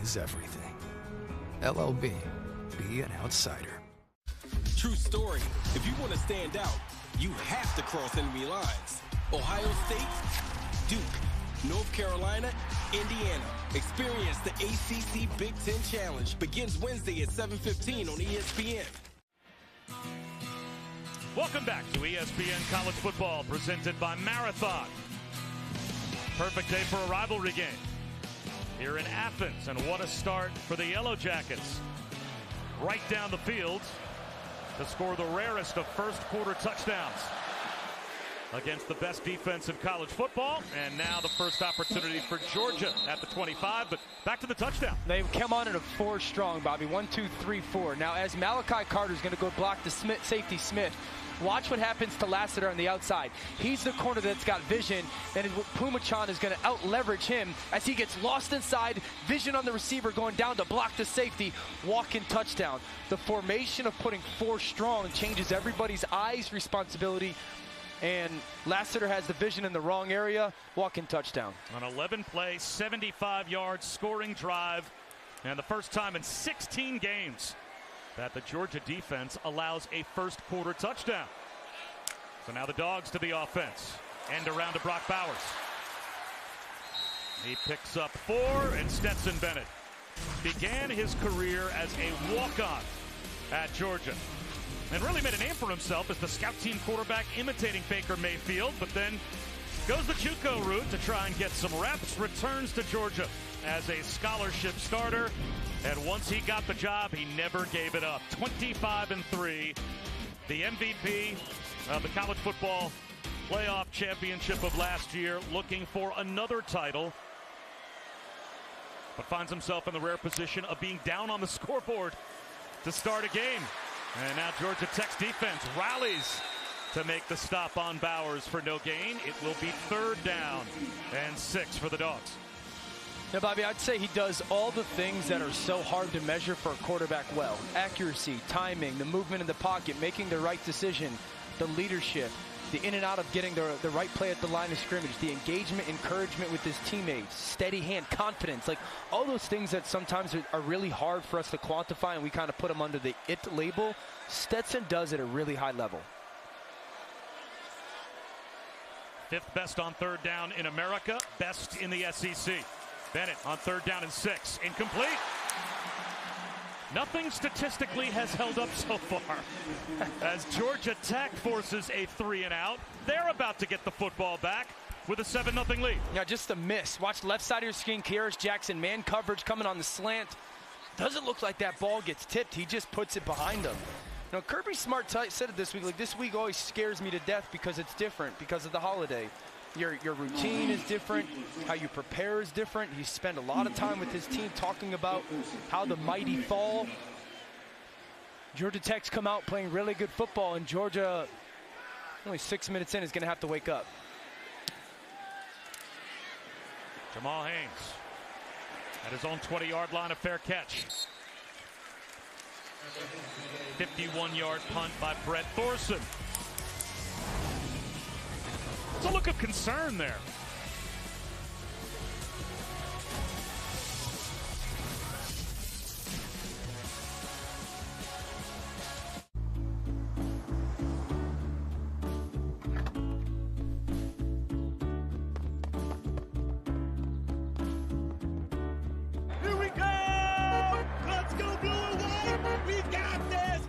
is everything. LLB, be an outsider. True story. If you want to stand out, you have to cross enemy lines. Ohio State, Duke, North Carolina, Indiana. Experience the ACC Big Ten Challenge. Begins Wednesday at 7:15 on ESPN. Welcome back to ESPN College Football, presented by Marathon. Perfect day for a rivalry game here in Athens, and what a start for the Yellow Jackets. Right down the field to score the rarest of first quarter touchdowns against the best defense in college football. And now the first opportunity for Georgia at the 25, but back to the touchdown. They come on at a 4 strong, Bobby. 1, 2, 3, 4. Now, as Malachi Carter is going to go block the safety Smith, watch what happens to Lassiter on the outside. He's the corner that's got vision, and Pumachan is going to out-leverage him as he gets lost inside. Vision on the receiver going down to block the safety. Walk-in touchdown. The formation of putting 4 strong changes everybody's eyes responsibility, and Lassiter has the vision in the wrong area. Walk-in touchdown. An 11-play, 75-yard scoring drive, and the first time in 16 games that the Georgia defense allows a first quarter touchdown. So now the Dogs to the offense. End around to Brock Bowers. He picks up 4, and Stetson Bennett began his career as a walk-on at Georgia and really made a name for himself as the scout team quarterback imitating Baker Mayfield, but then goes the JUCO route to try and get some reps, returns to Georgia as a scholarship starter. And once he got the job, he never gave it up. 25-3, the MVP of the college football playoff championship of last year, looking for another title, but finds himself in the rare position of being down on the scoreboard to start a game. And now Georgia Tech's defense rallies to make the stop on Bowers for no gain. It will be 3rd down and 6 for the Dogs. Now, Bobby, I'd say he does all the things that are so hard to measure for a quarterback well. Accuracy, timing, the movement in the pocket, making the right decision, the leadership, the in and out of getting the right play at the line of scrimmage, the engagement, encouragement with his teammates, steady hand, confidence, like all those things that sometimes are really hard for us to quantify, and we kind of put them under the it label. Stetson does at a really high level. 5th best on 3rd down in America, best in the SEC. Bennett on 3rd down and 6. Incomplete. Nothing statistically has held up so far as Georgia Tech forces a 3-and-out. They're about to get the football back with a 7-0 lead. Yeah, just a miss. Watch left side of your screen. Kearis Jackson, man coverage coming on the slant. Doesn't look like that ball gets tipped. He just puts it behind him. Now, Kirby Smart said it this week. Like, this week always scares me to death because it's different because of the holiday. Your routine is different. How you prepare is different. He spent a lot of time with his team talking about how the mighty fall. Georgia Tech's come out playing really good football, and Georgia, only 6 minutes in, is going to have to wake up. Jamal Haynes at his own 20-yard line, a fair catch. 51-yard punt by Brett Thorson. It's a look of concern there. Here we go! Let's go blue and white! We got this!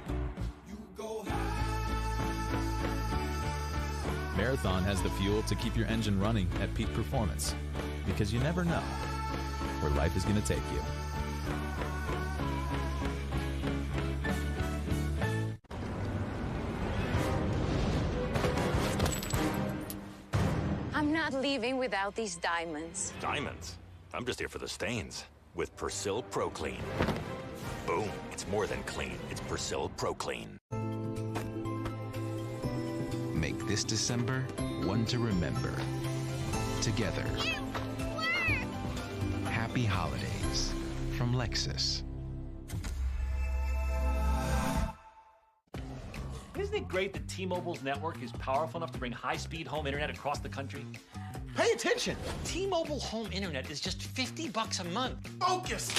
You go Marathon has the fuel to keep your engine running at peak performance, because you never know where life is going to take you. I'm not leaving without these diamonds. Diamonds? I'm just here for the stains. With Persil Pro Clean. Boom. It's more than clean. It's Persil Pro Clean. Make this December one to remember. Together. Happy holidays from Lexus. Isn't it great that T-Mobile's network is powerful enough to bring high-speed home internet across the country? Pay attention. T-Mobile home internet is just $50 a month. Focus.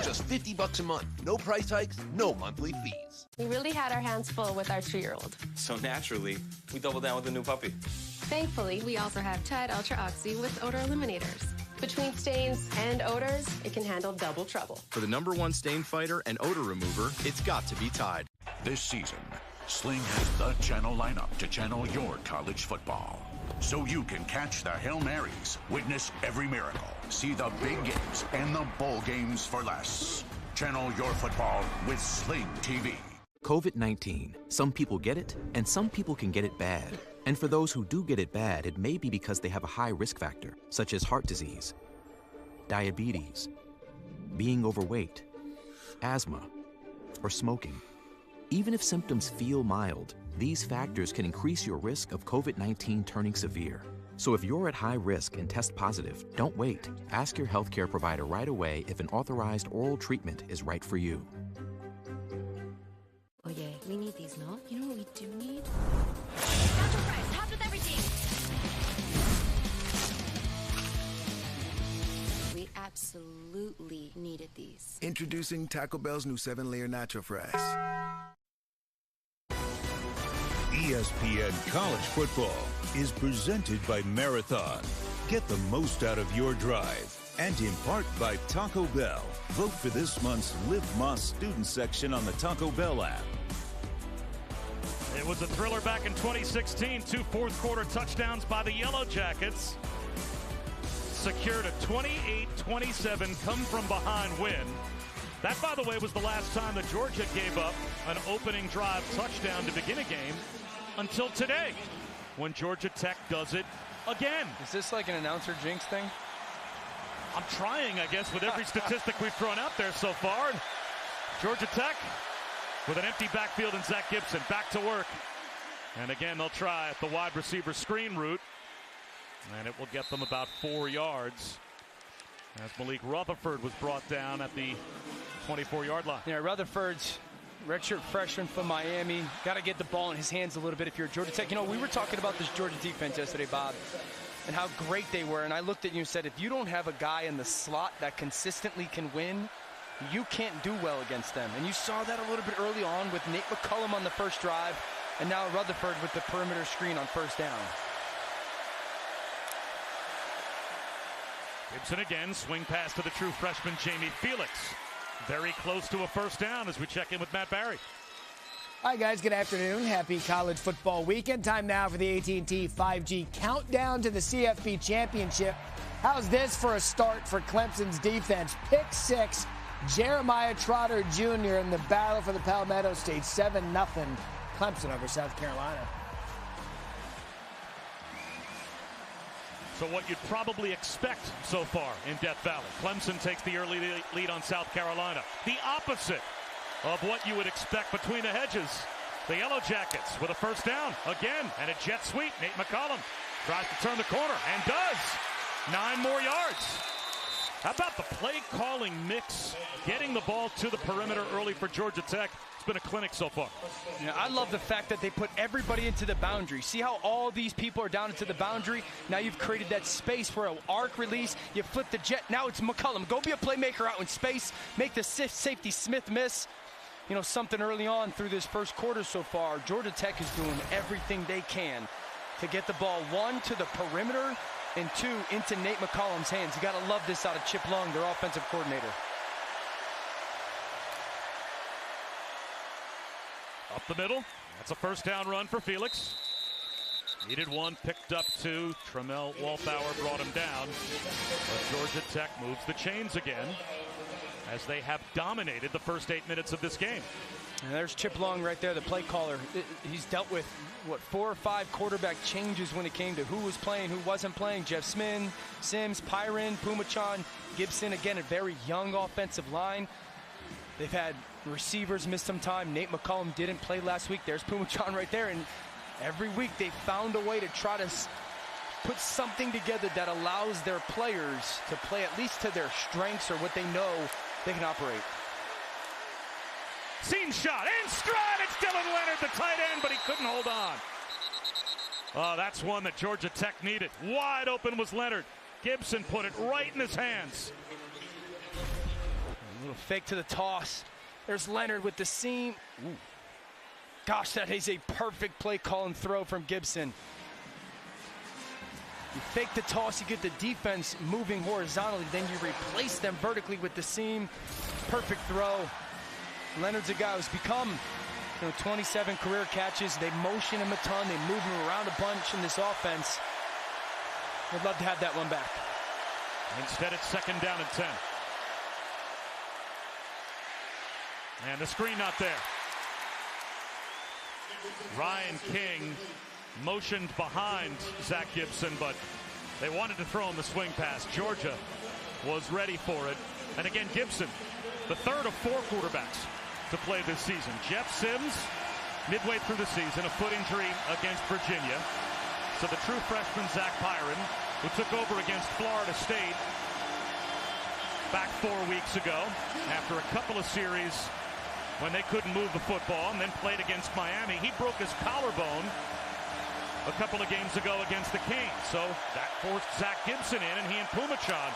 Just $50 a month. No price hikes, no monthly fees. We really had our hands full with our 2-year-old. So naturally, we doubled down with a new puppy. Thankfully, we also have Tide Ultra Oxy with odor eliminators. Between stains and odors, it can handle double trouble. For the #1 stain fighter and odor remover, it's got to be Tide. This season, Sling has the channel lineup to channel your college football. So you can catch the Hail Marys, witness every miracle, see the big games and the bowl games for less. Channel your football with Sling TV. COVID-19. Some people get it, and some people can get it bad. And for those who do get it bad, it may be because they have a high risk factor, such as heart disease, diabetes, being overweight, asthma, or smoking. Even if symptoms feel mild, these factors can increase your risk of COVID-19 turning severe. So if you're at high risk and test positive, don't wait. Ask your healthcare provider right away if an authorized oral treatment is right for you. Oh yeah, we need these, no? You know what we do need? Nacho fries, topped with everything. We absolutely needed these. Introducing Taco Bell's new 7-layer nacho fries. ESPN College Football is presented by Marathon. Get the most out of your drive. And in part by Taco Bell. Vote for this month's Live Más student section on the Taco Bell app. It was a thriller back in 2016. 2 fourth-quarter touchdowns by the Yellow Jackets. Secured a 28-27 come-from-behind win. That, by the way, was the last time that Georgia gave up an opening drive touchdown to begin a game until today, when Georgia Tech does it again. Is this like an announcer jinx thing? I'm trying, I guess, with every statistic we've thrown out there so far. Georgia Tech with an empty backfield and Zach Gibson back to work. And again, they'll try at the wide receiver screen route. And it will get them about 4 yards. As Malik Rutherford was brought down at the 24-yard line. Yeah, Rutherford's redshirt freshman from Miami. Got to get the ball in his hands a little bit if you're Georgia Tech. You know, we were talking about this Georgia defense yesterday, Bob, and how great they were. And I looked at you and said, if you don't have a guy in the slot that consistently can win, you can't do well against them. And you saw that a little bit early on with Nate McCullum on the first drive, and now Rutherford with the perimeter screen on first down. Gibson again, swing pass to the true freshman Jamie Felix. Very close to a first down as we check in with Matt Barry. Hi, guys. Good afternoon. Happy college football weekend. Time now for the AT&T 5G countdown to the CFP championship. How's this for a start for Clemson's defense? Pick 6, Jeremiah Trotter Jr. in the battle for the Palmetto State. 7-0 Clemson over South Carolina. So what you'd probably expect so far in Death Valley. Clemson takes the early lead on South Carolina. The opposite of what you would expect between the hedges. The Yellow Jackets with a first down again, and a jet sweep. Nate McCullum tries to turn the corner and does. 9 more yards. How about the play calling mix, getting the ball to the perimeter early for Georgia Tech? It's been a clinic so far. Yeah, I love the fact that they put everybody into the boundary. See how all these people are down into the boundary? Now you've created that space for an arc release. You flip the jet. Now it's McCullum. Go be a playmaker out in space. Make the safety Smith miss. You know, something early on through this first quarter so far. Georgia Tech is doing everything they can to get the ball, 1, to the perimeter, and 2, into Nate McCullum's hands. You got to love this out of Chip Long, their offensive coordinator. Up the middle. That's a first down run for Felix. Needed 1, picked up 2. Tremel Walthour brought him down. But Georgia Tech moves the chains again, as they have dominated the first 8 minutes of this game. And there's Chip Long right there, the play caller. He's dealt with, 4 or 5 quarterback changes when it came to who was playing, who wasn't playing. Jeff Sims, Pyron, Pumachan, Gibson. Again, a very young offensive line. They've had receivers miss some time. Nate McCullum didn't play last week. There's Pumachan right there. And every week they found a way to try to put something together that allows their players to play at least to their strengths or what they know they can operate. Seam shot in stride. It's Dylan Leonard, the tight end, but he couldn't hold on. Oh, that's one that Georgia Tech needed. Wide open was Leonard. Gibson put it right in his hands. A little fake to the toss. There's Leonard with the seam. Ooh. Gosh, that is a perfect play call and throw from Gibson. You fake the toss, you get the defense moving horizontally, then you replace them vertically with the seam. Perfect throw. Leonard's a guy who's become 27 career catches. They motion him a ton. They move him around a bunch in this offense. Would love to have that one back. Instead, it's 2nd down and 10. And the screen not there. Ryan King motioned behind Zach Gibson, but they wanted to throw him the swing pass. Georgia was ready for it. And again, Gibson, the 3rd of 4 quarterbacks to play this season. Jeff Sims, midway through the season, a foot injury against Virginia. So the true freshman, Zach Pyron, who took over against Florida State back 4 weeks ago after a couple of series when they couldn't move the football, and then played against Miami. He broke his collarbone a couple of games ago against the Canes. So that forced Zach Gibson in, and he and Pumachan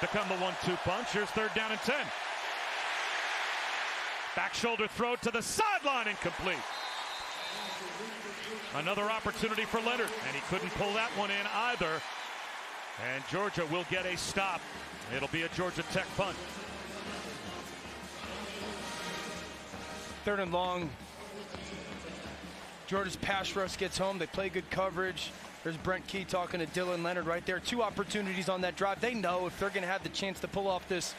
become the 1-2 punch. Here's 3rd down and 10. Back shoulder throw to the sideline, incomplete. Another opportunity for Leonard, and he couldn't pull that one in either. And Georgia will get a stop. It'll be a Georgia Tech punt. 3rd and long. Georgia's pass rush gets home. They play good coverage. There's Brent Key talking to Dylan Leonard right there. 2 opportunities on that drive. They know if they're going to have the chance to pull off this,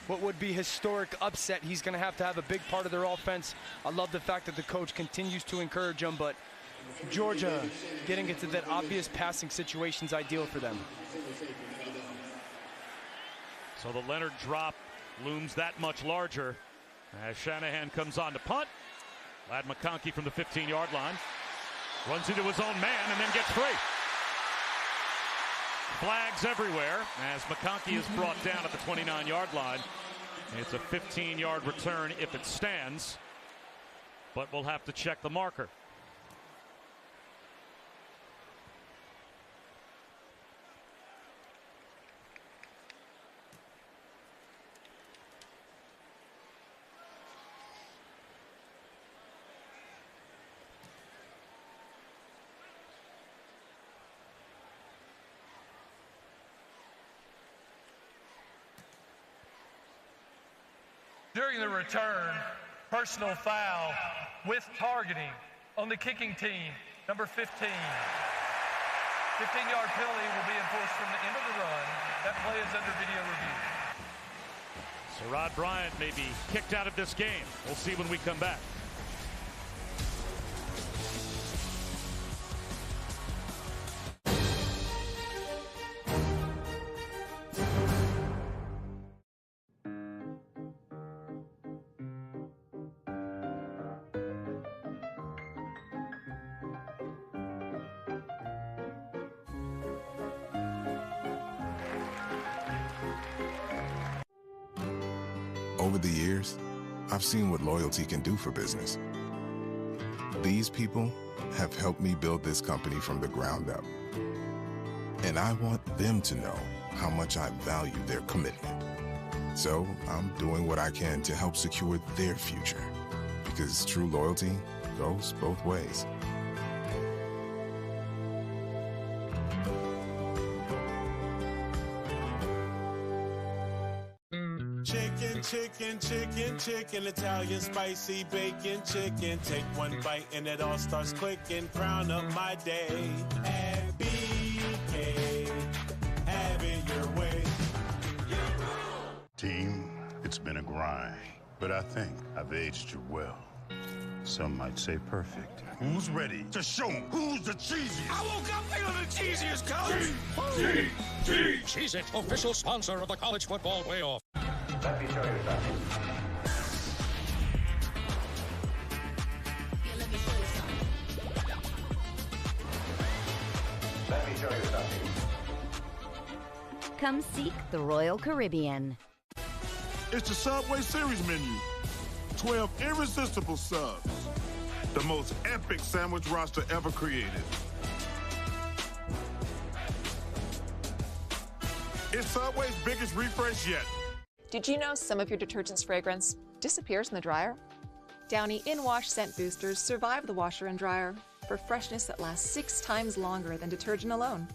what would be historic upset, he's going to have a big part of their offense. I love the fact that the coach continues to encourage them, but Georgia getting into that obvious passing situation is ideal for them. So the Leonard drop looms that much larger as Shanahan comes on to punt. Ladd McConkey from the 15-yard line runs into his own man and then gets free. Flags everywhere as McConkey is brought down at the 29-yard line. It's a 15-yard return if it stands, but we'll have to check the marker. During the return, personal foul with targeting on the kicking team, number 15. 15-yard penalty will be enforced from the end of the run. That play is under video review. So Rod Bryant may be kicked out of this game. We'll see when we come back. Over the years, I've seen what loyalty can do for business. These people have helped me build this company from the ground up. And I want them to know how much I value their commitment. So I'm doing what I can to help secure their future. Because true loyalty goes both ways. Chicken, Italian spicy bacon chicken. Take one bite and it all starts clicking. Crown up my day at BK. Have it your way. Team, it's been a grind, but I think I've aged you well. Some might say perfect. Who's ready to show 'em who's the cheesiest? I woke up feeling the cheesiest, coach. Cheez-It, official sponsor of the college football playoff. Let me show you something. Let me show you something. Come seek the Royal Caribbean. It's the Subway Series menu. 12 irresistible subs. The most epic sandwich roster ever created. It's Subway's biggest refresh yet. Did you know some of your detergent's fragrance disappears in the dryer? Downy In-Wash Scent Boosters survive the washer and dryer for freshness that lasts 6 times longer than detergent alone.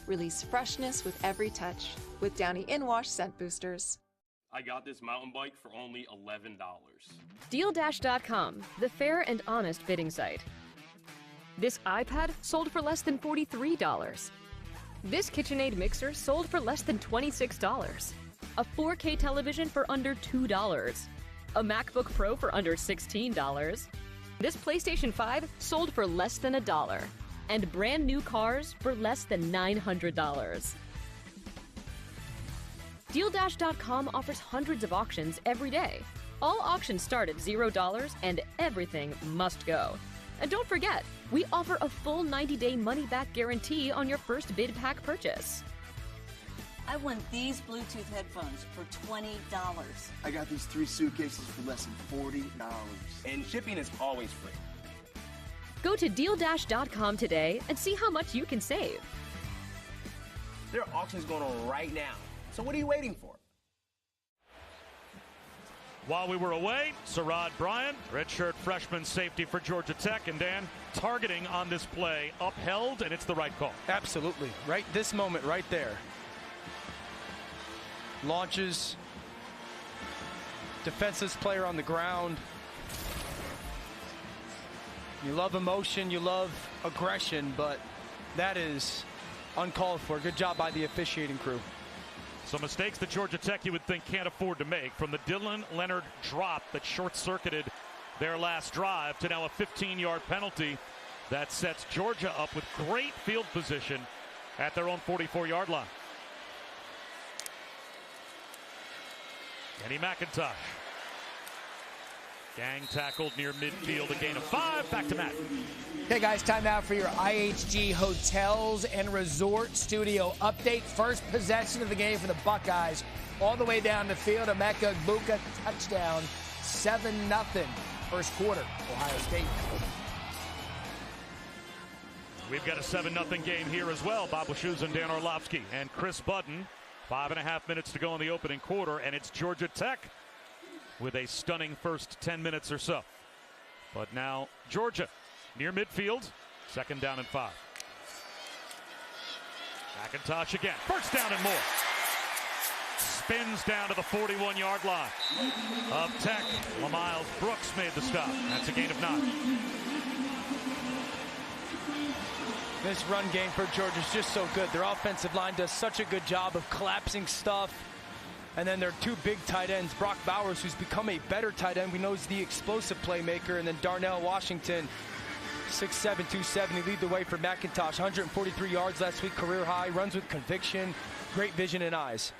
Release freshness with every touch with Downy In-Wash Scent Boosters. I got this mountain bike for only $11. DealDash.com, the fair and honest bidding site. This iPad sold for less than $43. This KitchenAid mixer sold for less than $26. A 4K television for under $2. A MacBook Pro for under $16. This PlayStation 5 sold for less than $1. And brand new cars for less than $900. DealDash.com offers hundreds of auctions every day. All auctions start at $0 and everything must go. And don't forget, we offer a full 90-day money-back guarantee on your first bid pack purchase. I won these Bluetooth headphones for $20. I got these 3 suitcases for less than $40. And shipping is always free. Go to DealDash.com today and see how much you can save. There are auctions going on right now. So what are you waiting for? While we were away, Sarad Bryant, redshirt freshman safety for Georgia Tech, and Dan, targeting on this play, upheld, and it's the right call. Absolutely. Right, this moment right there. Launches. Defenseless player on the ground. You love emotion, you love aggression, but that is uncalled for. Good job by the officiating crew. So mistakes that Georgia Tech you would think can't afford to make, from the Dylan Leonard drop that short-circuited their last drive to now a 15-yard penalty that sets Georgia up with great field position at their own 44-yard line. Kenny McIntosh. Gang tackled near midfield, a gain of 5. Back to Matt. Okay, guys, time now for your IHG Hotels and Resort Studio update. First possession of the game for the Buckeyes, all the way down the field. Emeka Egbuka touchdown, 7-0. First quarter, Ohio State. We've got a 7-0 game here as well. Bob Wischusen and Dan Orlovsky and Chris Budden. 5.5 minutes to go in the opening quarter, and it's Georgia Tech with a stunning first 10 minutes or so. But now Georgia near midfield, 2nd down and 5. McIntosh again, 1st down and more. Spins down to the 41-yard line of Tech. LaMiles Brooks made the stop. That's a gain of 9. This run game for Georgia is just so good. Their offensive line does such a good job of collapsing stuff. And then their 2 big tight ends, Brock Bowers, who's become a better tight end. We know he's the explosive playmaker. And then Darnell Washington, 6'7", 270, lead the way for McIntosh. 143 yards last week, career high. Runs with conviction, great vision and eyes.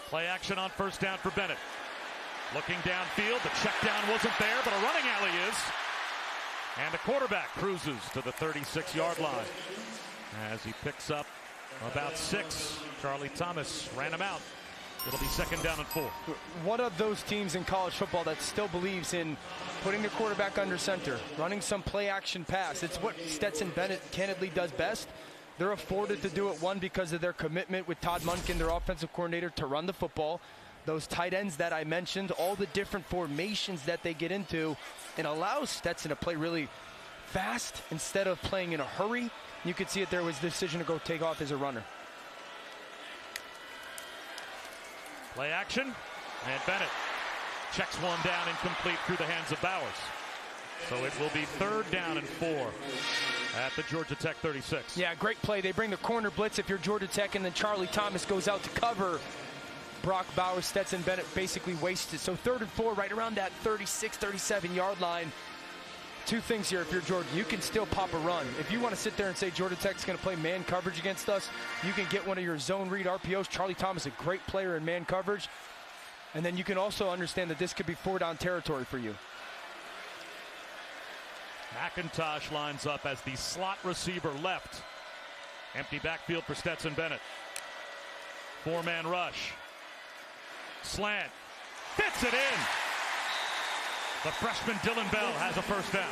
Play action on 1st down for Bennett. Looking downfield, the check down wasn't there, but a running alley is. And the quarterback cruises to the 36-yard line as he picks up about 6. Charlie Thomas ran him out. It'll be 2nd down and 4. One of those teams in college football that still believes in putting the quarterback under center, running some play action pass. It's what Stetson Bennett candidly does best. They're afforded to do it, one, because of their commitment with Todd Monken, their offensive coordinator, to run the football. Those tight ends that I mentioned, all the different formations that they get into, and allows Stetson to play really fast instead of playing in a hurry. You could see it there was the decision to go take off as a runner. Play action, and Bennett checks one down, incomplete through the hands of Bowers. So it will be 3rd down and 4 at the Georgia Tech 36. Yeah, great play. They bring the corner blitz if you're Georgia Tech, and then Charlie Thomas goes out to cover Brock Bowers. Stetson Bennett basically wasted. So 3rd and 4, right around that 36, 37-yard line. 2 things here if you're Georgia. You can still pop a run. If you want to sit there and say Georgia Tech's going to play man coverage against us, you can get one of your zone read RPOs. Charlie Thomas, a great player in man coverage. And then you can also understand that this could be 4-down territory for you. McIntosh lines up as the slot receiver left. Empty backfield for Stetson Bennett. 4-man rush. Slant. Fits it in. The freshman Dylan Bell has a 1st down.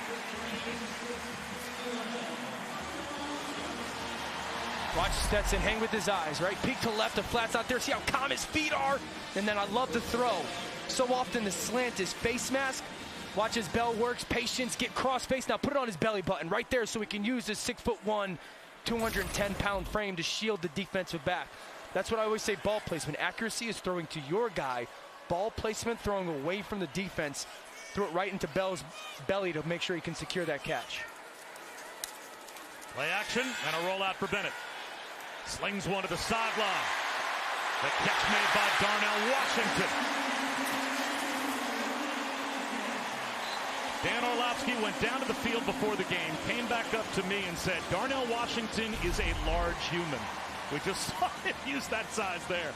Watch Stetson hang with his eyes, right? Peek to left, the flat's out there. See how calm his feet are? And then I love the throw. So often the slant is face mask. Watch as Bell works, patience, get cross face. Now put it on his belly button right there so he can use his 6'1", 210-pound frame to shield the defensive back. That's what I always say, ball placement. Accuracy is throwing to your guy. Ball placement, throwing away from the defense. Throw it right into Bell's belly to make sure he can secure that catch. Play action and a rollout for Bennett. Slings one to the sideline. The catch made by Darnell Washington. Dan Orlovsky went down to the field before the game, came back up to me and said, Darnell Washington is a large human. We just saw him use that size there.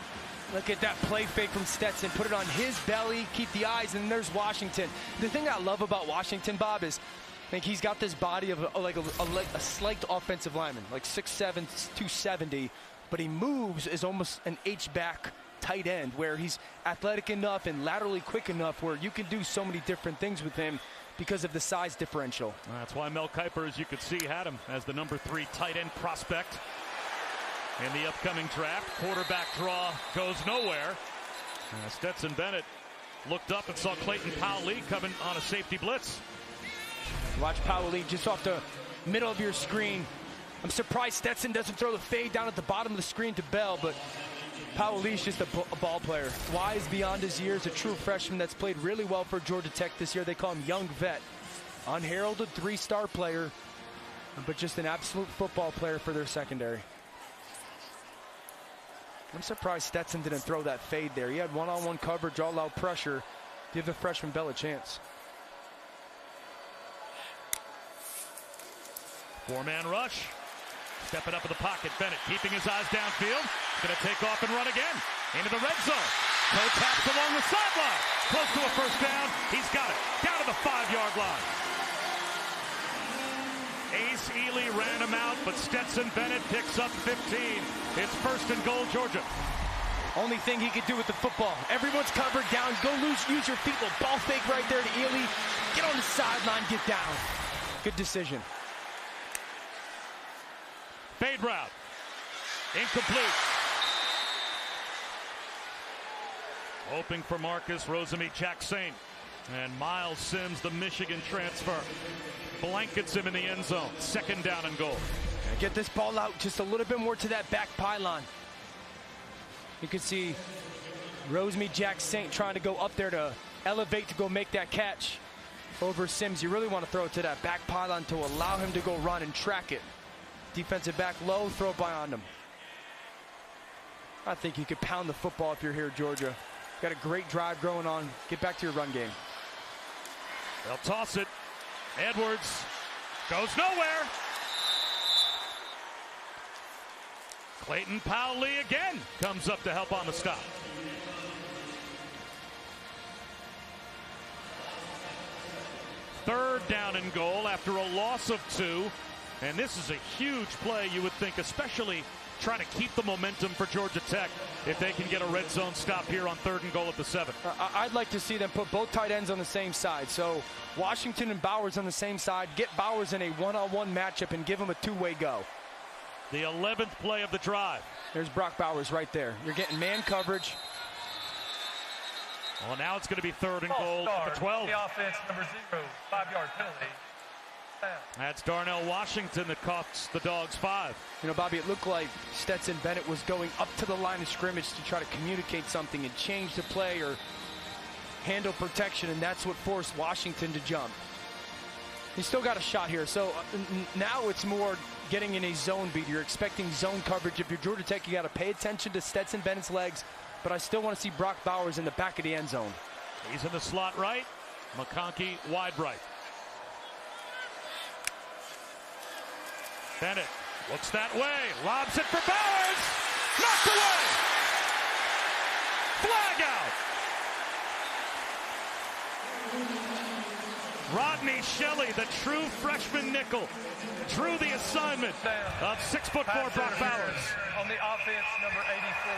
Look at that play fake from Stetson. Put it on his belly, keep the eyes, and there's Washington. The thing I love about Washington, Bob, is I think he's got this body of a slight offensive lineman, like 6'7", 270, but he moves as almost an H-back tight end, where he's athletic enough and laterally quick enough where you can do so many different things with him because of the size differential. That's why Mel Kiper, as you could see, had him as the number 3 tight end prospect in the upcoming draft. Quarterback draw goes nowhere. Stetson Bennett looked up and saw Clayton Powell-Lee coming on a safety blitz. Watch Powell-Lee just off the middle of your screen. I'm surprised Stetson doesn't throw the fade down at the bottom of the screen to Bell, but Powell-Lee's just a ball player. Wise beyond his years, a true freshman that's played really well for Georgia Tech this year. They call him Young Vet. Unheralded 3-star player, but just an absolute football player for their secondary. I'm surprised Stetson didn't throw that fade there. He had one-on-one coverage, all out pressure. Give the freshman Bell a chance. 4-man rush. Stepping up in the pocket. Bennett keeping his eyes downfield. Going to take off and run again. Into the red zone. Toe taps along the sideline. Close to a first down. He's got it. Down to the 5-yard line. Ace Ely ran him out, but Stetson Bennett picks up 15. It's 1st and goal, Georgia. Only thing he could do with the football. Everyone's covered down. Go loose. Use your feet. Little ball fake right there to Ely. Get on the sideline. Get down. Good decision. Fade route. Incomplete. Hoping for Marcus Rosemy-Jacksaint. And Miles Sims, the Michigan transfer, blankets him in the end zone. 2nd down and goal. Get this ball out just a little bit more to that back pylon. You can see Rosemy-Jacksaint trying to go up there to elevate to go make that catch over Sims. You really want to throw it to that back pylon to allow him to go run and track it. Defensive back low, throw by on him. I think you could pound the football if you're here, Georgia. Got a great drive going on. Get back to your run game. They'll toss it. Edwards goes nowhere. Clayton Powell-Lee again comes up to help on the stop. Third down and goal after a loss of 2. And this is a huge play, you would think, especially trying to keep the momentum for Georgia Tech if they can get a red zone stop here on 3rd and goal at the 7. I'd like to see them put both tight ends on the same side. So Washington and Bowers on the same side. Get Bowers in a one-on-one matchup and give him a 2-way go. The 11th play of the drive. There's Brock Bowers right there. You're getting man coverage. Well, now it's going to be 3rd and goal at the 12. The offense, number 0, 5-yard penalty. That's Darnell Washington that costs the Dogs 5. You know, Bobby, it looked like Stetson Bennett was going up to the line of scrimmage to try to communicate something and change the play or handle protection, and that's what forced Washington to jump. He's still got a shot here, so now it's more getting in a zone beat. You're expecting zone coverage. If you're Georgia Tech, you got to pay attention to Stetson Bennett's legs, but I still want to see Brock Bowers in the back of the end zone. He's in the slot right. McConkey wide right. Bennett looks that way, lobs it for Bowers, knocked away. Flag out. Rodney Shelley, the true freshman nickel, drew the assignment of 6'4" Brock Bowers. On the offense, number 84,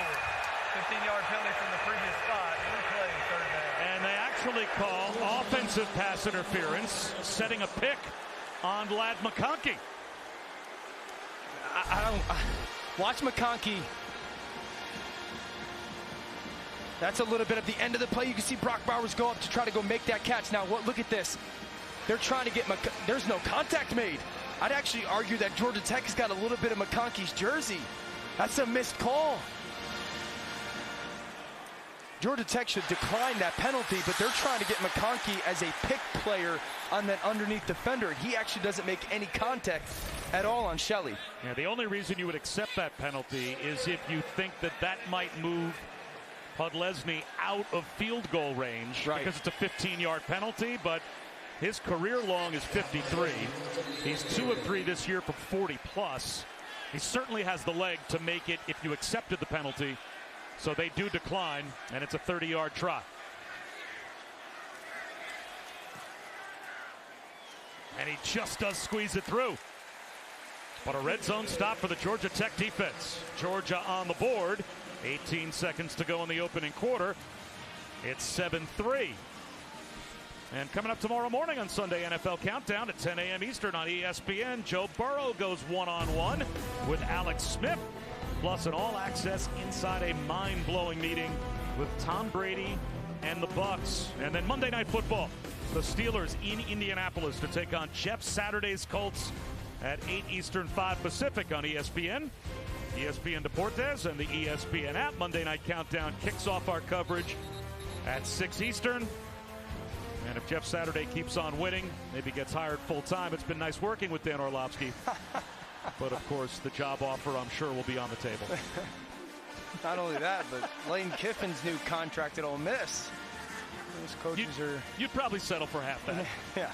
15-yard penalty from the previous spot. Replay, 3rd down. And they actually call offensive pass interference, setting a pick on Ladd McConkey. Watch McConkey. That's a little bit at the end of the play. You can see Brock Bowers go up to try to go make that catch. Now, look at this. They're trying to get there's no contact made. I'd actually argue that Georgia Tech has got a little bit of McConkey's jersey. That's a missed call. Georgia Tech should decline that penalty, but they're trying to get McConkey as a pick player on that underneath defender. He actually doesn't make any contact at all on Shelley. Yeah, the only reason you would accept that penalty is if you think that might move Podlesny out of field goal range, right, because it's a 15-yard penalty, but his career long is 53. He's 2 of 3 this year for 40+. He certainly has the leg to make it if you accepted the penalty. So they do decline, and it's a 30-yard try. And he just does squeeze it through. But a red zone stop for the Georgia Tech defense. Georgia on the board. 18 seconds to go in the opening quarter. It's 7-3. And coming up tomorrow morning on Sunday NFL Countdown at 10 a.m. Eastern on ESPN, Joe Burrow goes one-on-one with Alex Smith, plus an all-access inside a mind-blowing meeting with Tom Brady and the Bucs. And then Monday Night Football, the Steelers in Indianapolis to take on Jeff Saturday's Colts at 8 Eastern, 5 Pacific on ESPN. ESPN Deportes and the ESPN app. Monday Night Countdown kicks off our coverage at 6 Eastern. And if Jeff Saturday keeps on winning, maybe gets hired full-time. It's been nice working with Dan Orlovsky. But, of course, the job offer, I'm sure, will be on the table. Not only that, but Lane Kiffin's new contract at Ole Miss. Those coaches you'd probably settle for half that. Yeah.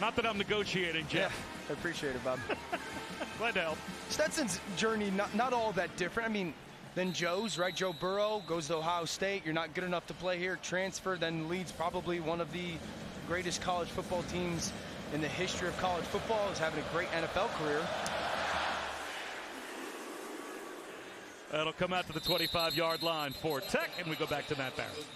Not that I'm negotiating, Jeff. Yeah, I appreciate it, Bob. Glad to help. Stetson's journey, not all that different. I mean, than Joe's, right? Joe Burrow goes to Ohio State. You're not good enough to play here. Transfer, then leads probably one of the greatest college football teams in the history of college football. Is having a great NFL career. That'll come out to the 25-yard line for Tech, and we go back to Matt Barrett.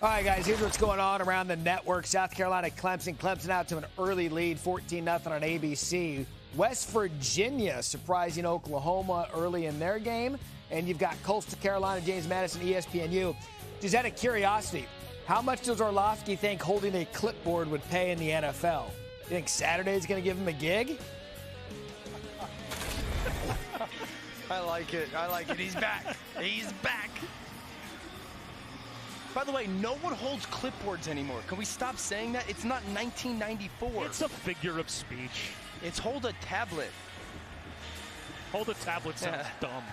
All right, guys, here's what's going on around the network. South Carolina, Clemson. Clemson out to an early lead, 14-0 on ABC. West Virginia surprising Oklahoma early in their game. And you've got Coastal Carolina, James Madison, ESPNU. Just out of curiosity, how much does Orlovsky think holding a clipboard would pay in the NFL? You think Saturday's going to give him a gig? I like it. I like it. He's back. He's back. By the way, no one holds clipboards anymore. Can we stop saying that? It's not 1994. It's a figure of speech. It's hold a tablet. Hold a tablet sounds dumb.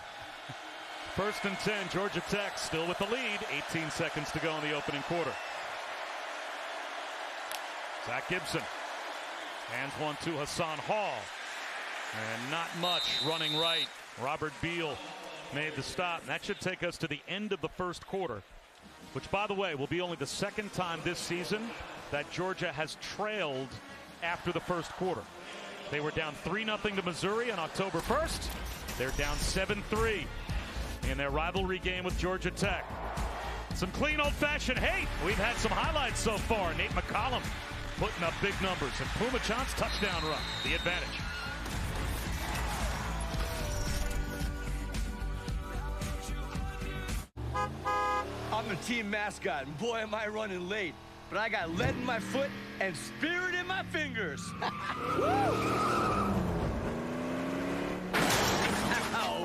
1st and 10, Georgia Tech still with the lead. 18 seconds to go in the opening quarter. Zach Gibson hands one to Hassan Hall. And not much running right. Robert Beal made the stop. And that should take us to the end of the first quarter, which, by the way, will be only the second time this season that Georgia has trailed after the first quarter. They were down 3-0 to Missouri on October 1st. They're down 7-3 in their rivalry game with Georgia Tech. Some clean old-fashioned hate. We've had some highlights so far. Nate McCollum putting up big numbers, and Puma John's touchdown run, the advantage. I'm the team mascot, and boy, am I running late. But I got lead in my foot and spirit in my fingers. Wow,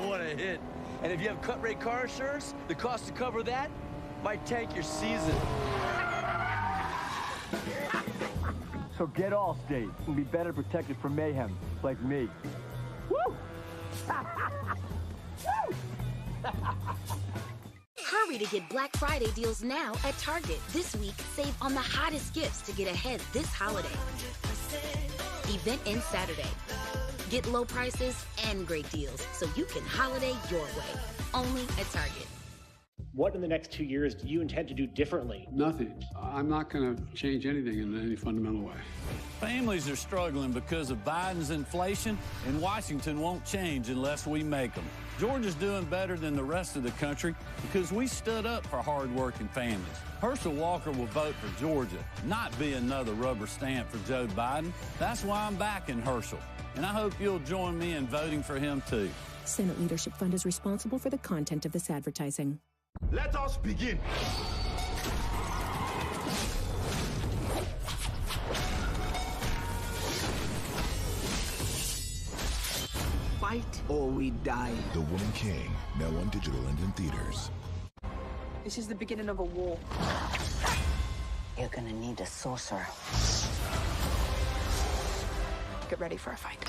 what a hit. And if you have cut-rate car insurance, the cost to cover that might tank your season. So get Allstate and be better protected from mayhem, like me. Woo! Hurry to get Black Friday deals now at Target. This week, save on the hottest gifts to get ahead this holiday. Event ends Saturday. Get low prices and great deals so you can holiday your way. Only at Target. What in the next 2 years do you intend to do differently? Nothing. I'm not going to change anything in any fundamental way. Families are struggling because of Biden's inflation, and Washington won't change unless we make them. Georgia's doing better than the rest of the country because we stood up for hard-working families. Herschel Walker will vote for Georgia, not be another rubber stamp for Joe Biden. That's why I'm backing Herschel, and I hope you'll join me in voting for him, too. Senate Leadership Fund is responsible for the content of this advertising. Let us begin. Fight or we die. The Woman King, now on digital and in theaters. This is the beginning of a war. You're gonna need a sorcerer. Get ready for a fight.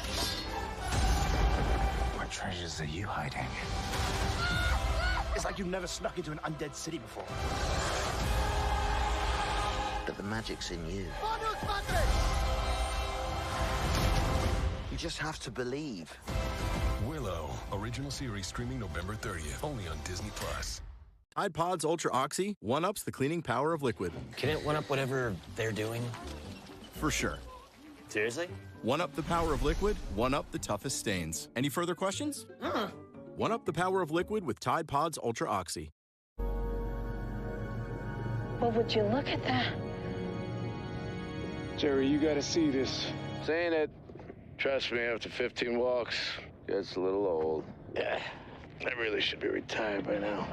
What treasures are you hiding? It's like you've never snuck into an undead city before. But the magic's in you. You just have to believe. Willow, original series streaming November 30th, only on Disney+. Tide Pods Ultra Oxy one-ups the cleaning power of liquid. Can it one-up whatever they're doing? For sure. Seriously? One-up the power of liquid, one-up the toughest stains. Any further questions? One-up the power of liquid with Tide Pods Ultra Oxy. Well, would you look at that? Jerry, you gotta see this. Saying it. Trust me, after 15 walks, gets a little old. Yeah, I really should be retired by now.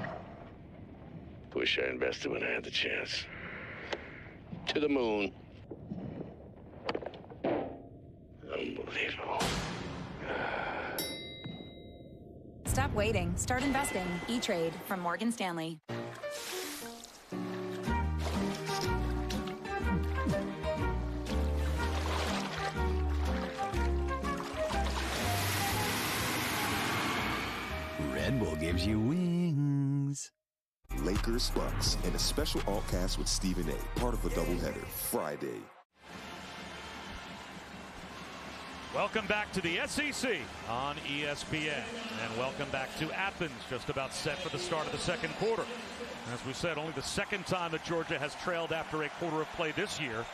Wish I invested when I had the chance. To the moon. Unbelievable. Stop waiting. Start investing. E-Trade from Morgan Stanley. Red Bull gives you wings. Lakers Bucks and a special alt-cast with Stephen A. Part of a doubleheader Friday. Welcome back to the SEC on ESPN. And welcome back to Athens, just about set for the start of the second quarter. As we said, only the second time that Georgia has trailed after a quarter of play this year.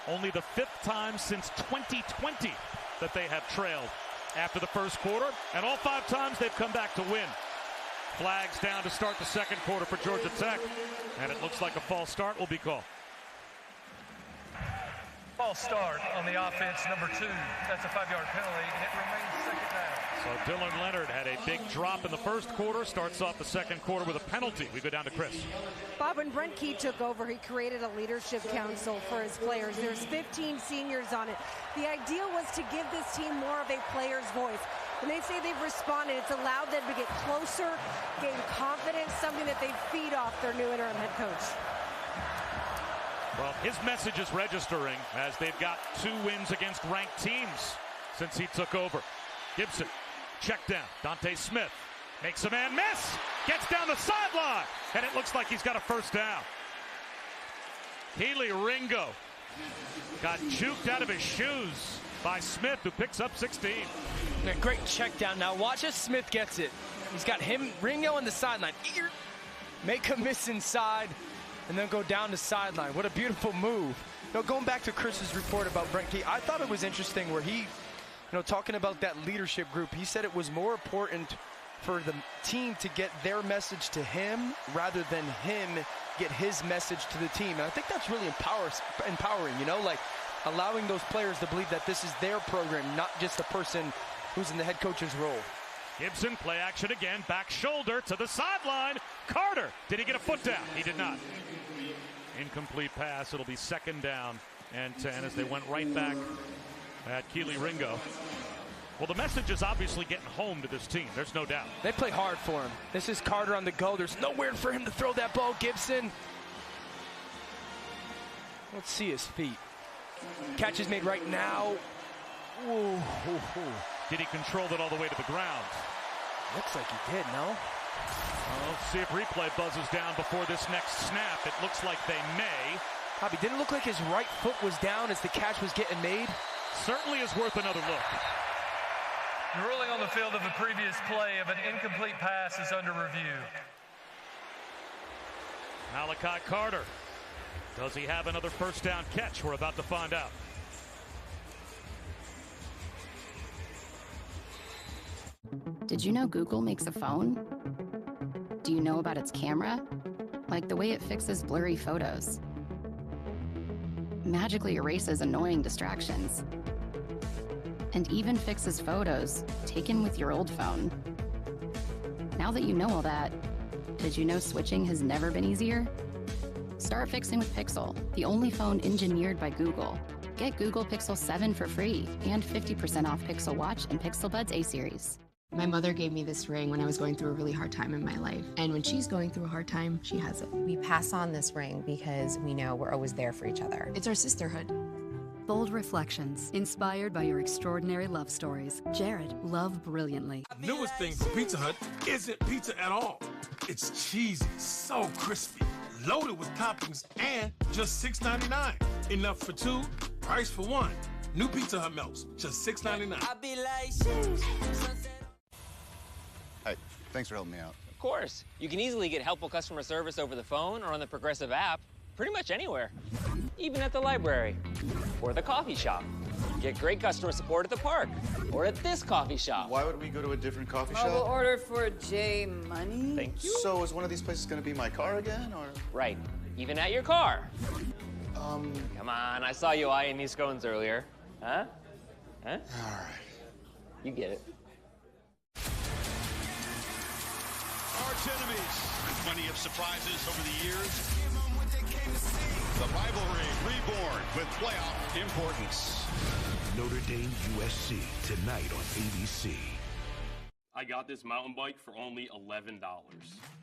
Only the fifth time since 2020 that they have trailed after the first quarter. And all 5 times they've come back to win. Flags down to start the second quarter for Georgia Tech. And it looks like a false start will be called. False start on the offense, number 2. That's a 5-yard penalty, and it remains second down. So Dylan Leonard had a big drop in the first quarter, starts off the second quarter with a penalty. We go down to Chris. Bob, when Brent Key took over, he created a leadership council for his players. There's 15 seniors on it. The idea was to give this team more of a player's voice. And they say they've responded. It's allowed them to get closer, gain confidence, something that they feed off their new interim head coach. Well, his message is registering as they've got 2 wins against ranked teams since he took over. Gibson, check down. Dante Smith makes a man miss, gets down the sideline, and it looks like he's got a first down. Keely Ringo got juked out of his shoes by Smith, who picks up 16. A great check down. Now watch as Smith gets it. He's got him, Ringo on the sideline. Make a miss inside, and then go down the sideline. What a beautiful move. Now, going back to Chris's report about Brent Key, I thought it was interesting where he, talking about that leadership group, he said it was more important for the team to get their message to him rather than him get his message to the team. And I think that's really empowering, like allowing those players to believe that this is their program, not just the person who's in the head coach's role. Gibson, play action again, back shoulder to the sideline. Carter, did he get a foot down? He did not. Incomplete pass. It'll be second down and 10 as they went right back at Keely Ringo. Well, the message is obviously getting home to this team. There's no doubt. They play hard for him. This is Carter on the go. There's nowhere for him to throw that ball, Gibson. Let's see his feet. Catch is made right now. Ooh. Did he control it all the way to the ground? Looks like he did, no? Well, let's see if replay buzzes down before this next snap. It looks like they may. Bobby, didn't it look like his right foot was down as the catch was getting made? Certainly is worth another look. The ruling on the field of a previous play of an incomplete pass is under review. Malachi Carter. Does he have another first down catch? We're about to find out. Did you know Google makes a phone? Do you know about its camera? Like the way it fixes blurry photos. Magically erases annoying distractions. and even fixes photos taken with your old phone. Now that you know all that, did you know switching has never been easier? Start fixing with Pixel, the only phone engineered by Google. Get Google Pixel 7 for free and 50% off Pixel Watch and Pixel Buds A-Series. My mother gave me this ring when I was going through a really hard time in my life. And when she's going through a hard time, she has it. We pass on this ring because we know we're always there for each other. It's our sisterhood. Bold reflections, inspired by your extraordinary love stories. Jared, love brilliantly. The newest thing from Pizza Hut isn't pizza at all. It's cheesy, so crispy, loaded with toppings, and just $6.99. Enough for two, price for one. New Pizza Hut melts, just $6.99. Hey, thanks for helping me out. Of course. You can easily get helpful customer service over the phone or on the Progressive app, pretty much anywhere. Even at the library or the coffee shop. Get great customer support at the park or at this coffee shop. Why would we go to a different coffee shop? Mobile order for J Money. Thank you. So is one of these places going to be my car again, or? Right. Even at your car. Come on, I saw you eyeing these scones earlier. Huh? Huh? All right. You get it. Arch enemies. Plenty of surprises over the years. The rivalry reborn with playoff importance. Notre Dame USC tonight on ABC. I got this mountain bike for only $11.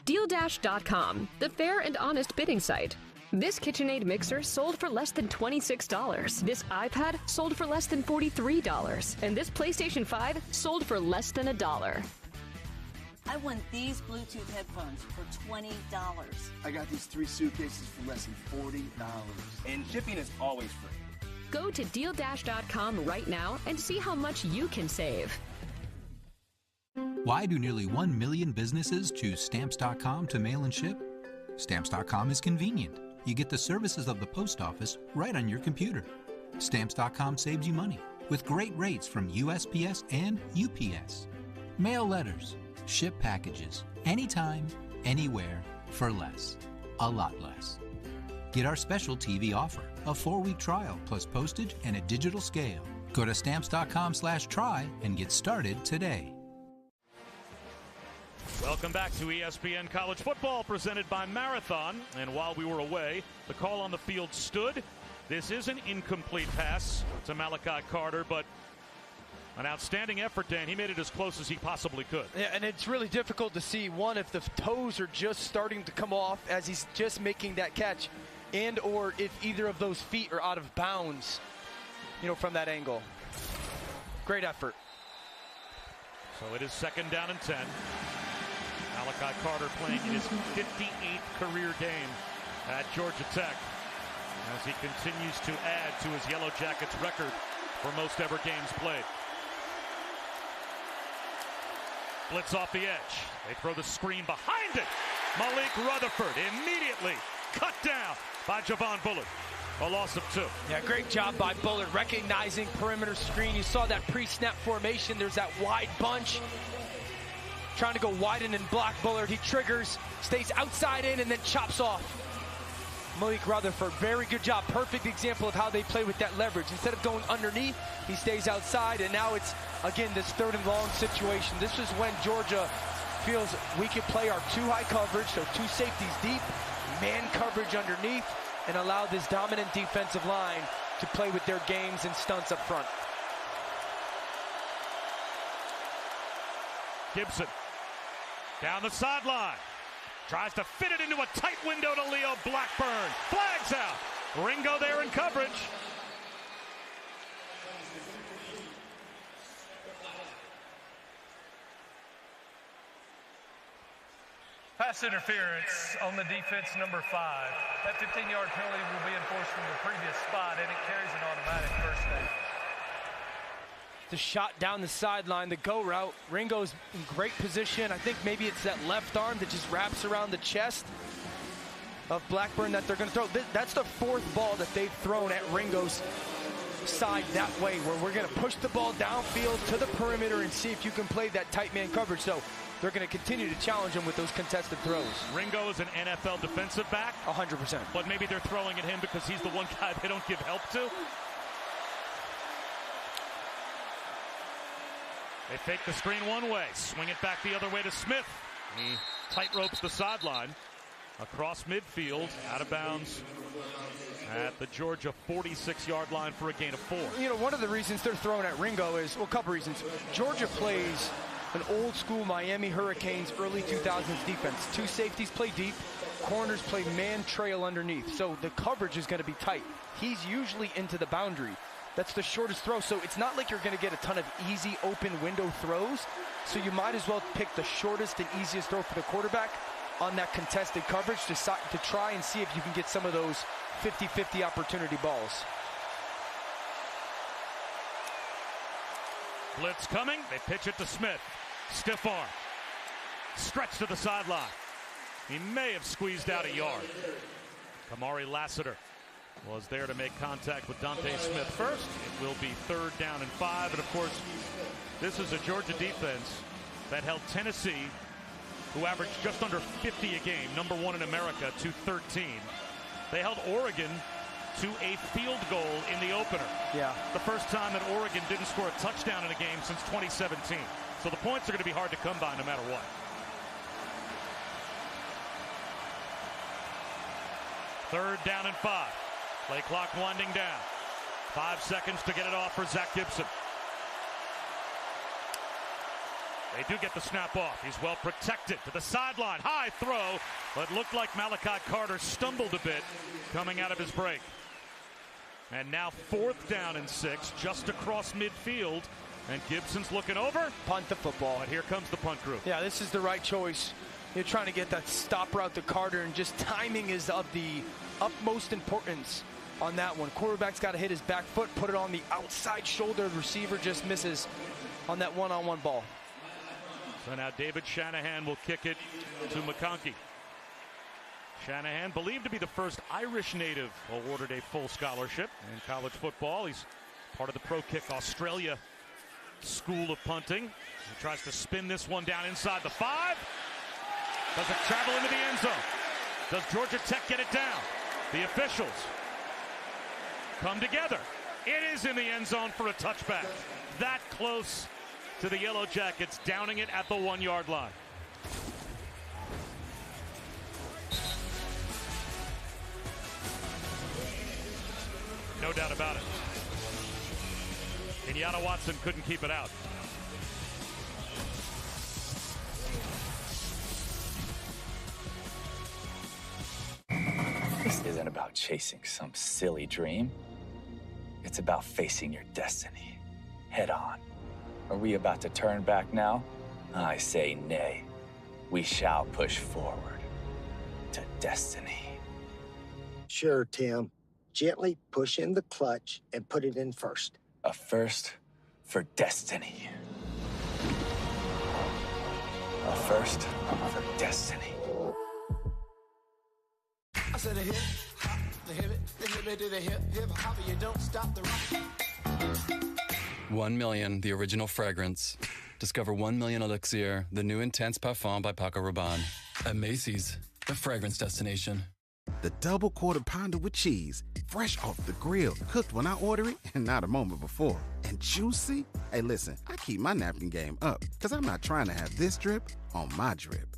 DealDash.com, the fair and honest bidding site. This KitchenAid mixer sold for less than $26. This iPad sold for less than $43. And this PlayStation 5 sold for less than $1. I won these Bluetooth headphones for $20. I got these 3 suitcases for less than $40. And shipping is always free. Go to DealDash.com right now and see how much you can save. Why do nearly 1 million businesses choose Stamps.com to mail and ship? Stamps.com is convenient. You get the services of the post office right on your computer. Stamps.com saves you money with great rates from USPS and UPS. Mail letters, ship packages, anytime, anywhere, for less. A lot less. Get our special TV offer, a 4-week trial plus postage and a digital scale. Go to Stamps.com/try and get started today. Welcome back to ESPN College Football presented by Marathon. And while we were away, the call on the field stood. This is an incomplete pass to Malachi Carter, but an outstanding effort, Dan. He made it as close as he possibly could. Yeah, and it's really difficult to see, one, if the toes are just starting to come off as he's just making that catch, and or if either of those feet are out of bounds, from that angle. Great effort. So it is 2nd down and 10. Malachi Carter playing in his 58th career game at Georgia Tech as he continues to add to his Yellow Jackets record for most ever games played. Blitz off the edge. They throw the screen behind it. Malik Rutherford immediately cut down by Javon Bullard. A loss of 2. Yeah, great job by Bullard recognizing perimeter screen. You saw that pre-snap formation. There's that wide bunch. Trying to go widen and block Bullard. He triggers, stays outside in, and then chops off. Malik Rutherford, very good job. Perfect example of how they play with that leverage. Instead of going underneath, he stays outside, and now it's, again, this 3rd and long situation. This is when Georgia feels we can play our 2 high coverage, so 2 safeties deep, man coverage underneath, and allow this dominant defensive line to play with their games and stunts up front. Gibson down the sideline. Tries to fit it into a tight window to Leo Blackburn. Flags out. Ringo there in coverage. Pass interference on the defense number 5. That 15-yard penalty will be enforced from the previous spot, and it carries an automatic first down. The shot down the sideline, the go route. Ringo's in great position. I think maybe it's that left arm that just wraps around the chest of Blackburn that they're going to throw. That's the 4th ball that they've thrown at Ringo's side that way, where we're going to push the ball downfield to the perimeter and see if you can play that tight man coverage. So they're going to continue to challenge him with those contested throws. Ringo is an NFL defensive back. 100%. But maybe they're throwing at him because he's the one guy they don't give help to. They fake the screen one way, swing it back the other way to Smith. He tight ropes the sideline across midfield, out of bounds at the Georgia 46-yard line for a gain of 4. You know, one of the reasons they're throwing at Ringo is, well, a couple reasons. Georgia plays an old-school Miami Hurricanes early 2000s defense. 2 safeties play deep, corners play man trail underneath, so the coverage is going to be tight. He's usually into the boundary. That's the shortest throw, so it's not like you're going to get a ton of easy open window throws, so you might as well pick the shortest and easiest throw for the quarterback on that contested coverage to try and see if you can get some of those 50-50 opportunity balls. Blitz coming. They pitch it to Smith. Stiff arm. Stretch to the sideline. He may have squeezed out a yard. Kamari Lassiter was there to make contact with Dante Smith first. It will be 3rd down and 5. And, of course, this is a Georgia defense that held Tennessee, who averaged just under 50 a game, number 1 in America, to 13. They held Oregon to a field goal in the opener. Yeah. The first time that Oregon didn't score a touchdown in a game since 2017. So the points are going to be hard to come by no matter what. Third down and 5. Play clock winding down. 5 seconds to get it off for Zach Gibson. They do get the snap off. He's well protected to the sideline. High throw, but looked like Malachi Carter stumbled a bit coming out of his break. And now 4th down and 6, just across midfield. And Gibson's looking over. Punt the football. But here comes the punt crew. Yeah, this is the right choice. You're trying to get that stop route to Carter, and just timing is of the utmost importance on that one. Quarterback's got to hit his back foot, put it on the outside shoulder. The receiver just misses on that one-on-one ball. So now David Shanahan will kick it to McConkey. Shanahan, believed to be the first Irish native awarded a full scholarship in college football. He's part of the Pro Kick Australia school of punting. He tries to spin this one down inside the 5. Does it travel into the end zone? Does Georgia Tech get it down? The officials come together. It is in the end zone for a touchback. That close to the Yellow Jackets, downing it at the 1-yard line. No doubt about it. Kenyatta Watson couldn't keep it out. This isn't about chasing some silly dream. It's about facing your destiny head on. Are we about to turn back now? I say nay. We shall push forward to destiny. Sure, Tim. Gently push in the clutch and put it in first. A first for destiny. A first for destiny. I said a hip, hop, the hip, to the hip, hip, hop, you don't stop the rock. 1 Million, the original fragrance. Discover 1 Million Elixir, the new intense parfum by Paco Rabanne. At Macy's, the fragrance destination. The double quarter pounder with cheese, fresh off the grill, cooked when I order it and not a moment before. And juicy? Hey, listen, I keep my napkin game up because I'm not trying to have this drip on my drip.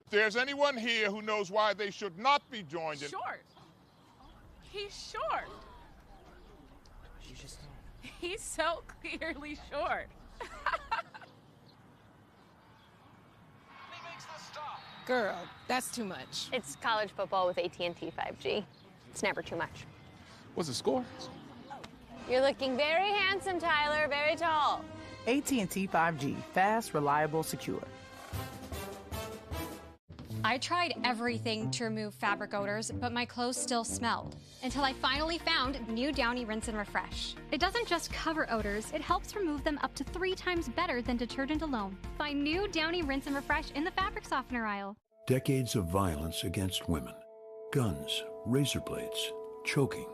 If there's anyone here who knows why they should not be joined in... Short. He's short. He's so clearly short. Girl, that's too much. It's college football with AT&T 5G. It's never too much. What's the score? You're looking very handsome, Tyler, very tall. AT&T 5G, fast, reliable, secure. I tried everything to remove fabric odors, but my clothes still smelled. Until I finally found new Downy Rinse and Refresh. It doesn't just cover odors, it helps remove them up to 3 times better than detergent alone. Find new Downy Rinse and Refresh in the fabric softener aisle. Decades of violence against women. Guns, razor blades, choking.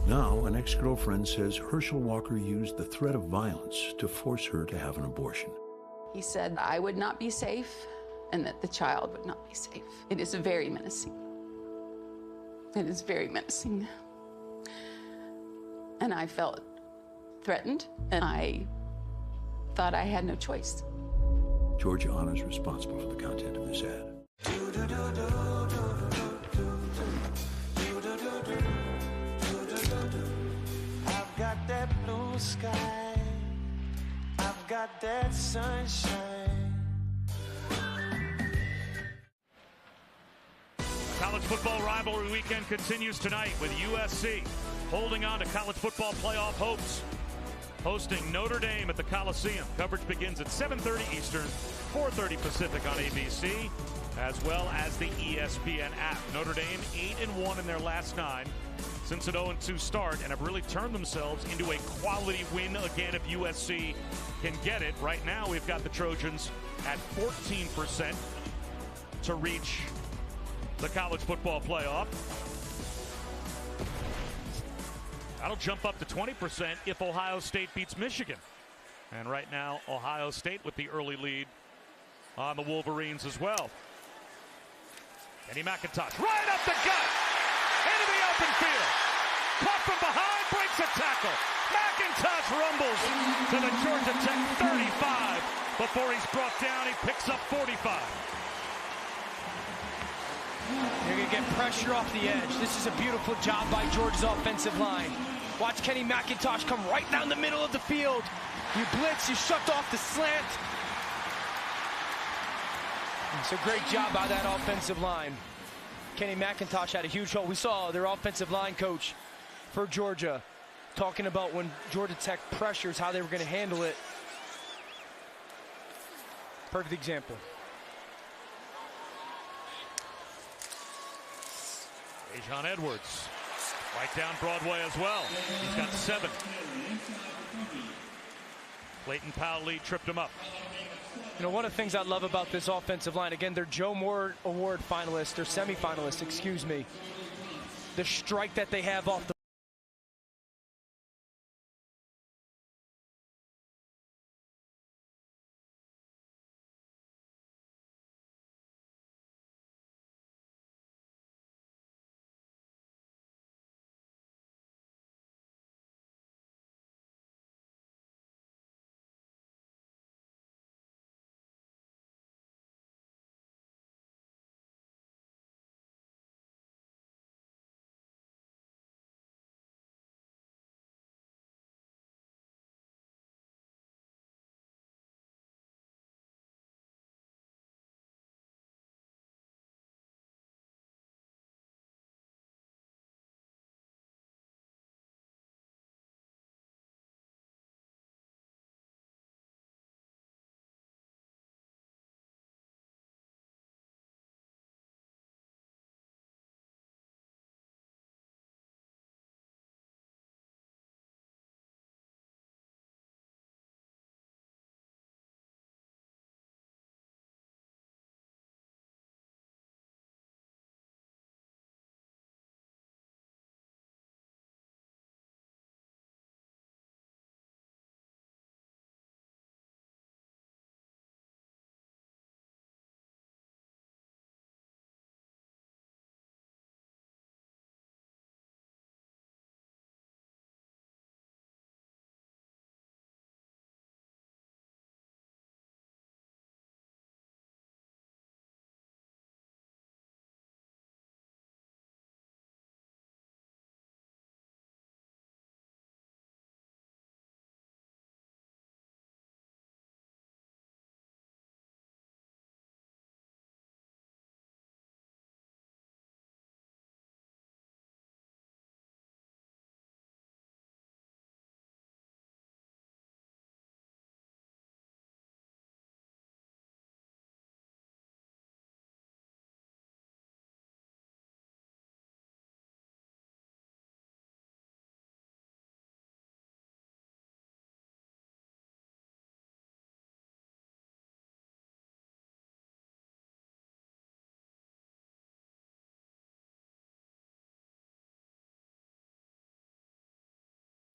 Now, an ex-girlfriend says Herschel Walker used the threat of violence to force her to have an abortion. He said I would not be safe and that the child would not be safe. It is very menacing. It is very menacing. And I felt threatened, and I thought I had no choice. Georgia Honor is responsible for the content of this ad. I've got that blue sky. I've got that sunshine. College football rivalry weekend continues tonight with USC holding on to college football playoff hopes, hosting Notre Dame at the Coliseum. Coverage begins at 7:30 Eastern, 4:30 Pacific on ABC, as well as the ESPN app. Notre Dame 8-1 in their last 9 since an 0-2 start, and have really turned themselves into a quality win again if USC can get it. Right now, we've got the Trojans at 14% to reach the college football playoff. That'll jump up to 20% if Ohio State beats Michigan. And right now, Ohio State with the early lead on the Wolverines as well. Kenny McIntosh right up the gut into the open field. Caught from behind, breaks a tackle. McIntosh rumbles to the Georgia Tech 35 before he's brought down. He picks up 45. They're going to get pressure off the edge. This is a beautiful job by Georgia's offensive line. Watch Kenny McIntosh come right down the middle of the field. You blitz, you shut off the slant. It's a great job by that offensive line. Kenny McIntosh had a huge hole. We saw their offensive line coach for Georgia talking about when Georgia Tech pressures, how they were going to handle it. Perfect example. Ajon Edwards, right down Broadway as well. He's got 7. Clayton Powell tripped him up. You know, one of the things I love about this offensive line, again, they're Joe Moore Award finalists, or semifinalists, excuse me. The strike that they have off the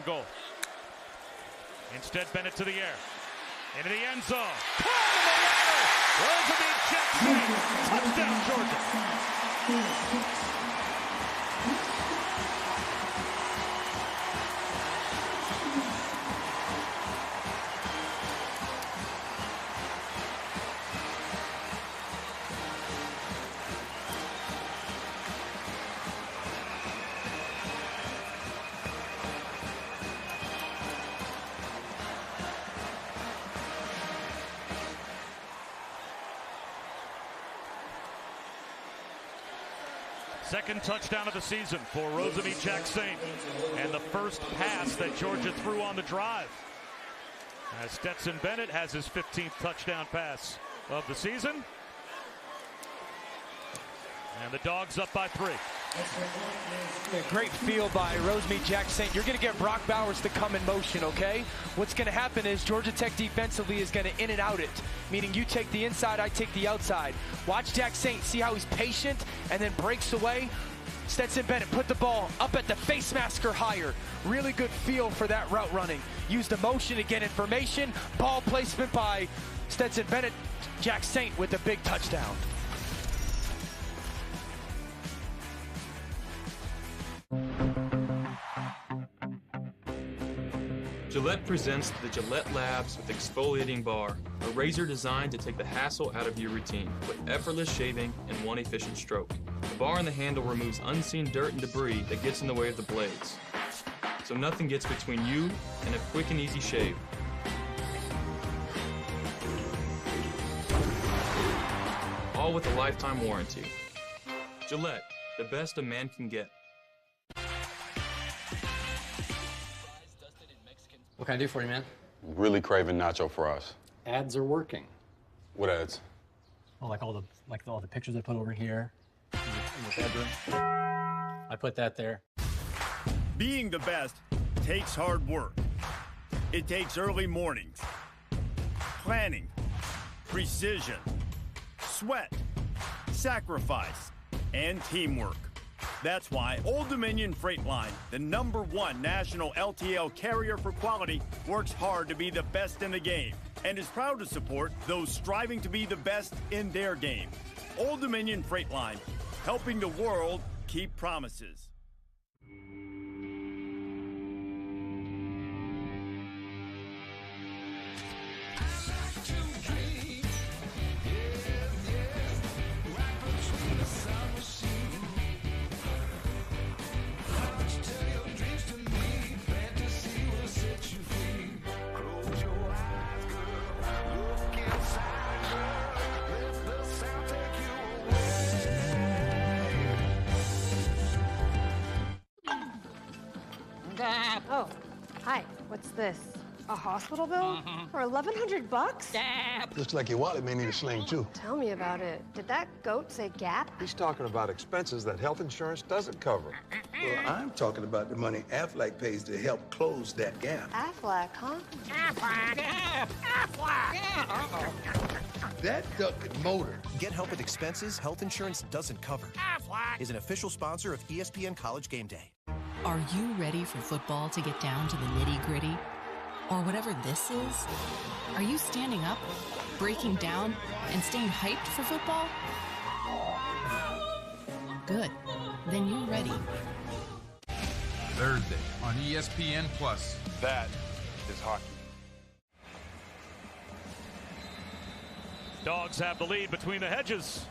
goal. Instead, Bennett to the air. Into the end zone. Climb in the ladder. Roosevelt Jackson. Touchdown, Georgia. Second touchdown of the season for Rosamie Jack-Saint, and the first pass that Georgia threw on the drive. As Stetson Bennett has his 15th touchdown pass of the season. And the Dogs up by 3. Yeah, great feel by Rosamie Jack-Saint. You're going to get Brock Bowers to come in motion, okay? What's going to happen is Georgia Tech defensively is going to in and out it, meaning you take the inside, I take the outside. Watch Jack-Saint, see how he's patient and then breaks away. Stetson Bennett put the ball up at the face mask or higher. Really good feel for that route running. Use the motion to get information. Ball placement by Stetson Bennett. Jack-Saint with a big touchdown. Gillette presents the Gillette Labs with Exfoliating Bar, a razor designed to take the hassle out of your routine with effortless shaving and one efficient stroke. The bar and the handle removes unseen dirt and debris that gets in the way of the blades, so nothing gets between you and a quick and easy shave. All with a lifetime warranty. Gillette, the best a man can get. What can I do for you, man? Really craving nacho fries. Ads are working. What ads? Oh, like all the pictures I put over here in your bedroom. I put that there. Being the best takes hard work. It takes early mornings, planning, precision, sweat, sacrifice, and teamwork. That's why Old Dominion Freight Line, the #1 national LTL carrier for quality, works hard to be the best in the game and is proud to support those striving to be the best in their game. Old Dominion Freight Line, helping the world keep promises. Oh, hi. What's this? A hospital bill? For $1,100? Looks like your wallet may need a sling, too. Tell me about it. Did that goat say Gap? He's talking about expenses that health insurance doesn't cover. Well, I'm talking about the money Aflac pays to help close that gap. Aflac, huh? That duck motor. Get help with expenses health insurance doesn't cover. Aflac is an official sponsor of ESPN College Game Day. Are you ready for football to get down to the nitty-gritty? Or whatever this is? Are you standing up, breaking down, and staying hyped for football? Good. Then you're ready. Thursday on ESPN+. That is hockey. Dogs have the lead between the hedges.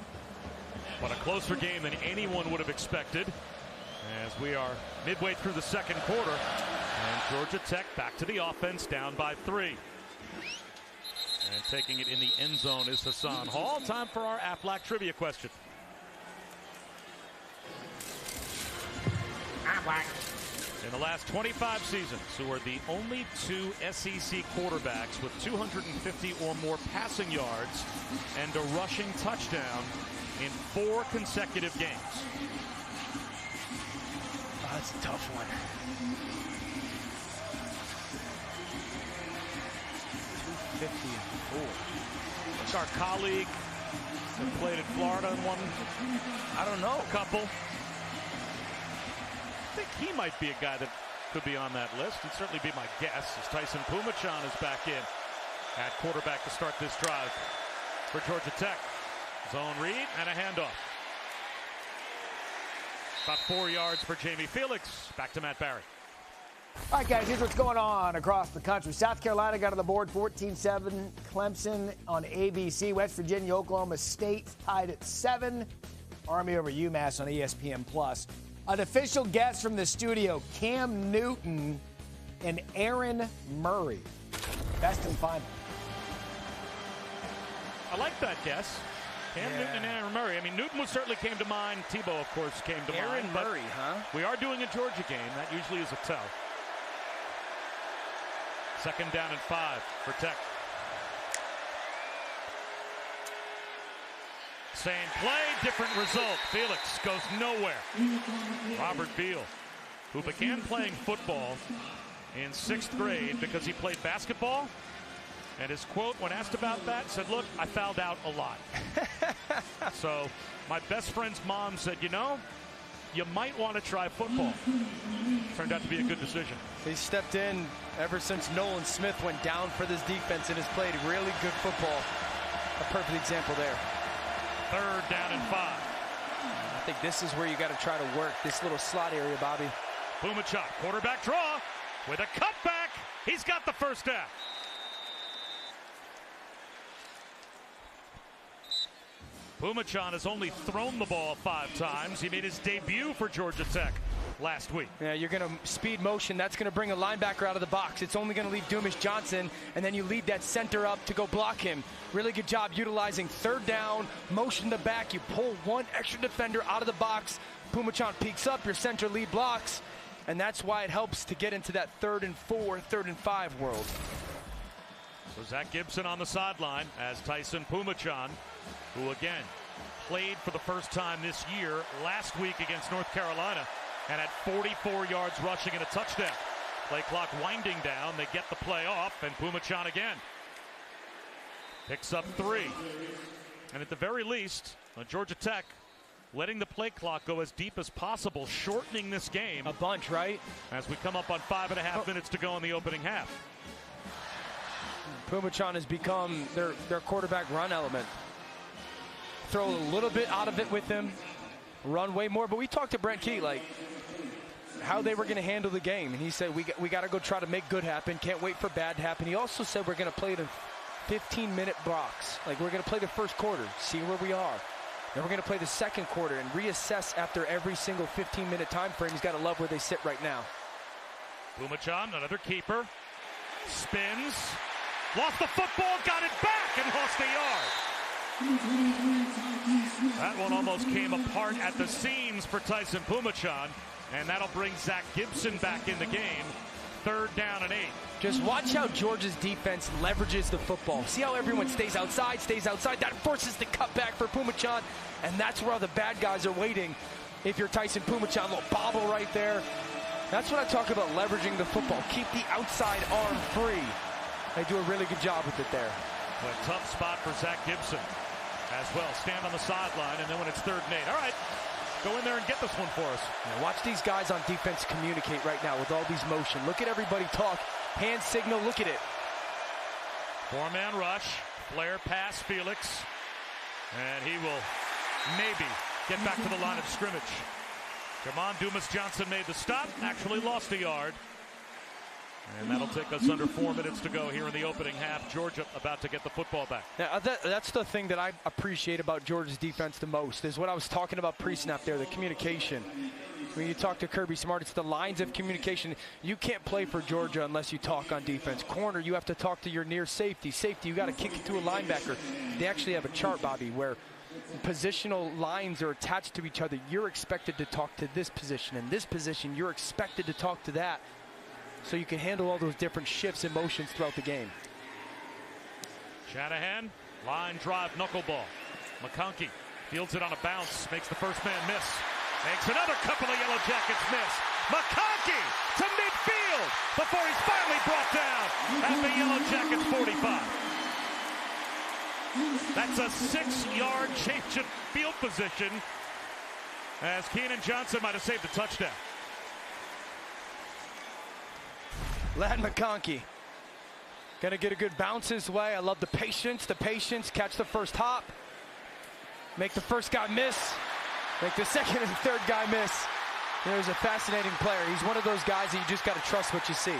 But a closer game than anyone would have expected, as we are midway through the second quarter. And Georgia Tech back to the offense, down by 3. And taking it in the end zone is Hassan Hall. Time for our Aflac trivia question. In the last 25 seasons, who are the only 2 SEC quarterbacks with 250 or more passing yards and a rushing touchdown in 4 consecutive games? Oh, that's a tough one. 250 and 4. It's our colleague that played at Florida and won, I don't know, a couple. I think he might be a guy that could be on that list. He'd certainly be my guess, as Tyson Pumachan is back in at quarterback to start this drive for Georgia Tech. Zone read and a handoff. About 4 yards for Jamie Felix. Back to Matt Barry. All right, guys, here's what's going on across the country. South Carolina got on the board 14-7. Clemson on ABC. West Virginia, Oklahoma State tied at 7. Army over UMass on ESPN+. An official guest from the studio, Cam Newton and Aaron Murray. Best and final. I like that guess. Cam Newton and Aaron Murray. I mean, Newton certainly came to mind. Tebow, of course, came to mind. Aaron Murray, huh? We are doing a Georgia game. That usually is a tell. 2nd down and 5 for Tech. Same play, different result. Felix goes nowhere. Robert Beal, who began playing football in 6th grade because he played basketball. And his quote when asked about that said, "Look, I fouled out a lot." So my best friend's mom said, "You know, you might want to try football." Turned out to be a good decision. He stepped in ever since Nolan Smith went down for this defense and has played really good football. A perfect example there. 3rd down and 5. I think this is where you got to try to work this little slot area, Bobby. Pumachon, quarterback draw with a cutback. He's got the 1st down. Pumachon has only thrown the ball 5 times. He made his debut for Georgia Tech last week. Yeah, you're going to speed motion. That's going to bring a linebacker out of the box. It's only going to leave Dumas Johnson, and then you lead that center up to go block him. Really good job utilizing 3rd down, motion the back. You pull one extra defender out of the box. Pumachon peeks up, your center lead blocks, and that's why it helps to get into that 3rd and 4, 3rd and 5 world. So Zach Gibson on the sideline as Tyson Pumachon, who again played for the first time this year last week against North Carolina and had 44 yards rushing and a touchdown. Play clock winding down. They get the play off, and Pumachon again picks up 3. And at the very least, Georgia Tech letting the play clock go as deep as possible, shortening this game a bunch, right? As we come up on 5.5 minutes to go in the opening half. Pumachon has become their quarterback run element. Throw a little bit out of it with him, run way more. But we talked to Brent Key, like, how they were going to handle the game. And he said, we got to go try to make good happen. Can't wait for bad to happen. He also said we're going to play the 15-minute blocks. Like, we're going to play the first quarter, see where we are. Then we're going to play the second quarter and reassess after every single 15-minute time frame. He's got to love where they sit right now. Pumachon, another keeper, spins, lost the football, got it back, and lost a yard. That one almost came apart at the seams for Tyson Pumachon, and that'll bring Zach Gibson back in the game. 3rd down and 8. Just watch how Georgia's defense leverages the football. See how everyone stays outside. That forces the cutback for Pumachon, and that's where all the bad guys are waiting. If you're Tyson Pumachon, a little bobble right there. That's what I talk about, leveraging the football. Keep the outside arm free. They do a really good job with it there. A tough spot for Zach Gibson as well. Stand on the sideline, and then when it's 3rd and 8. All right, go in there and get this one for us. Now watch these guys on defense communicate right now with all these motion. Look at everybody talk. Hand signal, look at it. 4-man rush. Flare pass, Felix. And he will maybe get back to the line of scrimmage. Jamon Dumas Johnson made the stop, actually lost a yard. And that'll take us under 4 minutes to go here in the opening half. Georgia about to get the football back. Now, that's the thing that I appreciate about Georgia's defense the most, is what I was talking about pre-snap there, the communication. When you talk to Kirby Smart, it's the lines of communication. You can't play for Georgia unless you talk on defense. Corner, you have to talk to your near safety. Safety, you got to kick it to a linebacker. They actually have a chart, Bobby, where positional lines are attached to each other. You're expected to talk to this position, and this position, you're expected to talk to that. So you can handle all those different shifts and motions throughout the game. Shanahan, line drive knuckleball. McConkey fields it on a bounce, makes the first man miss. Makes another couple of Yellow Jackets miss. McConkey to midfield before he's finally brought down at the Yellow Jackets 45. That's a 6-yard change of field position, as Keenan Johnson might have saved a touchdown. Ladd McConkey gonna get a good bounce his way. I love the patience, catch the first hop, make the first guy miss, make the second and third guy miss. There's a fascinating player. He's one of those guys that you just gotta trust what you see.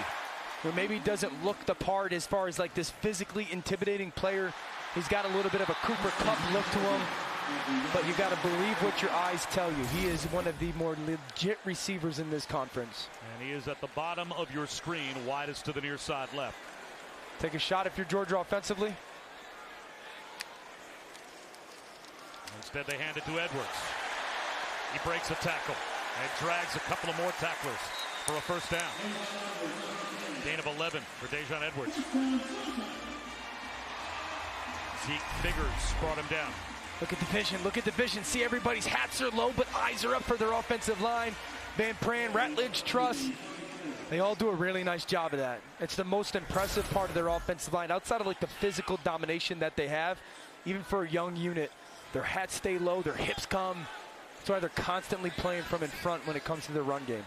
Where maybe he doesn't look the part as far as like this physically intimidating player. He's got a little bit of a Cooper Kupp look to him, but you gotta believe what your eyes tell you. He is one of the more legit receivers in this conference. And he is at the bottom of your screen, widest to the near side left. Take a shot if you're Georgia offensively. Instead, they hand it to Edwards. He breaks a tackle and drags a couple of more tacklers for a first down. Gain of 11 for Dejon Edwards. Zeke Figures brought him down. Look at the vision. Look at the vision. See, everybody's hats are low, but eyes are up for their offensive line. Van Pran, Ratledge, Truss. They all do a really nice job of that. It's the most impressive part of their offensive line. Outside of like the physical domination that they have, even for a young unit, their hats stay low, their hips come. That's why they're constantly playing from in front when it comes to their run game.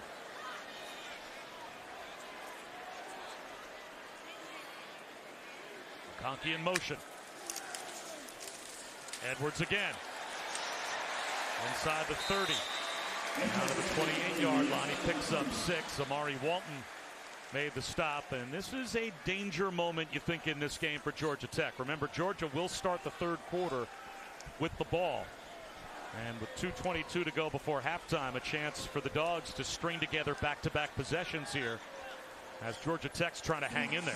Conkey in motion. Edwards again. Inside the 30. Out of the 28-yard line, he picks up 6. Amari Walton made the stop, and this is a danger moment, you think, in this game for Georgia Tech. Remember, Georgia will start the third quarter with the ball. And with 2:22 to go before halftime, a chance for the Dogs to string together back-to-back possessions here as Georgia Tech's trying to hang in there.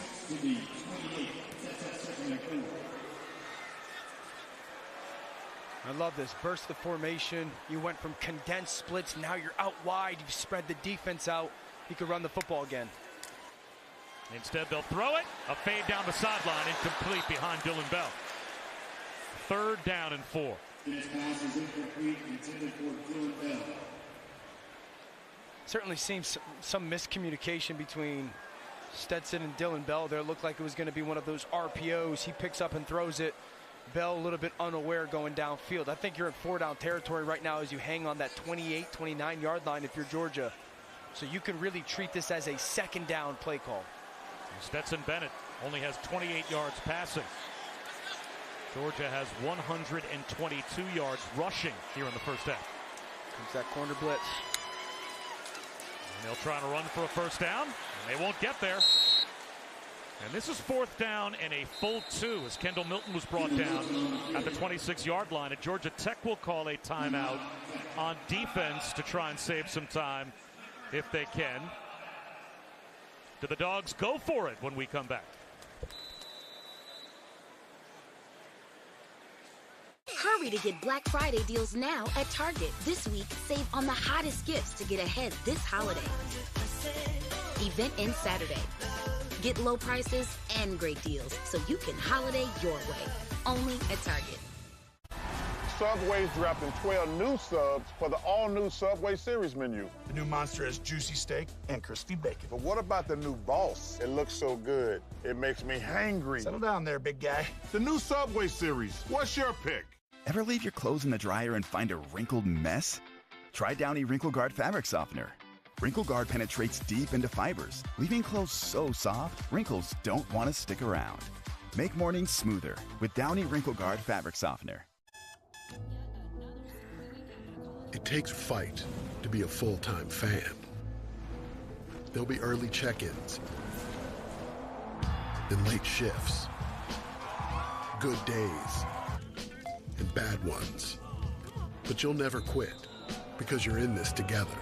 I love this. Burst the formation. You went from condensed splits. Now you're out wide. You've spread the defense out. You could run the football again. Instead, they'll throw it. A fade down the sideline, incomplete behind Dylan Bell. 3rd down and 4. Certainly seems some miscommunication between Stetson and Dylan Bell there. Looked like it was going to be one of those RPOs. He picks up and throws it. Bell a little bit unaware going downfield. I think you're in 4-down territory right now as you hang on that 28, 29-yard line if you're Georgia. So you can really treat this as a 2nd down play call. Stetson Bennett only has 28 yards passing. Georgia has 122 yards rushing here in the first half. Comes that corner blitz. And they'll try to run for a first down, and they won't get there. And this is 4th down and a full 2 as Kendall Milton was brought down at the 26-yard line. And Georgia Tech will call a timeout on defense to try and save some time if they can. Do the Dogs go for it when we come back? Hurry to get Black Friday deals now at Target. This week, save on the hottest gifts to get ahead this holiday. Event ends Saturday. Get low prices and great deals so you can holiday your way. Only at Target. Subway's dropping 12 new subs for the all-new Subway Series menu. The new Monster has juicy steak and crispy bacon. But what about the new Boss? It looks so good. It makes me hangry. Settle down there, big guy. The new Subway Series. What's your pick? Ever leave your clothes in the dryer and find a wrinkled mess? Try Downy Wrinkle Guard Fabric Softener. Wrinkle Guard penetrates deep into fibers, leaving clothes so soft, wrinkles don't want to stick around. Make mornings smoother with Downy Wrinkle Guard Fabric Softener. It takes fight to be a full-time fan. There'll be early check-ins and late shifts, good days and bad ones. But you'll never quit because you're in this together.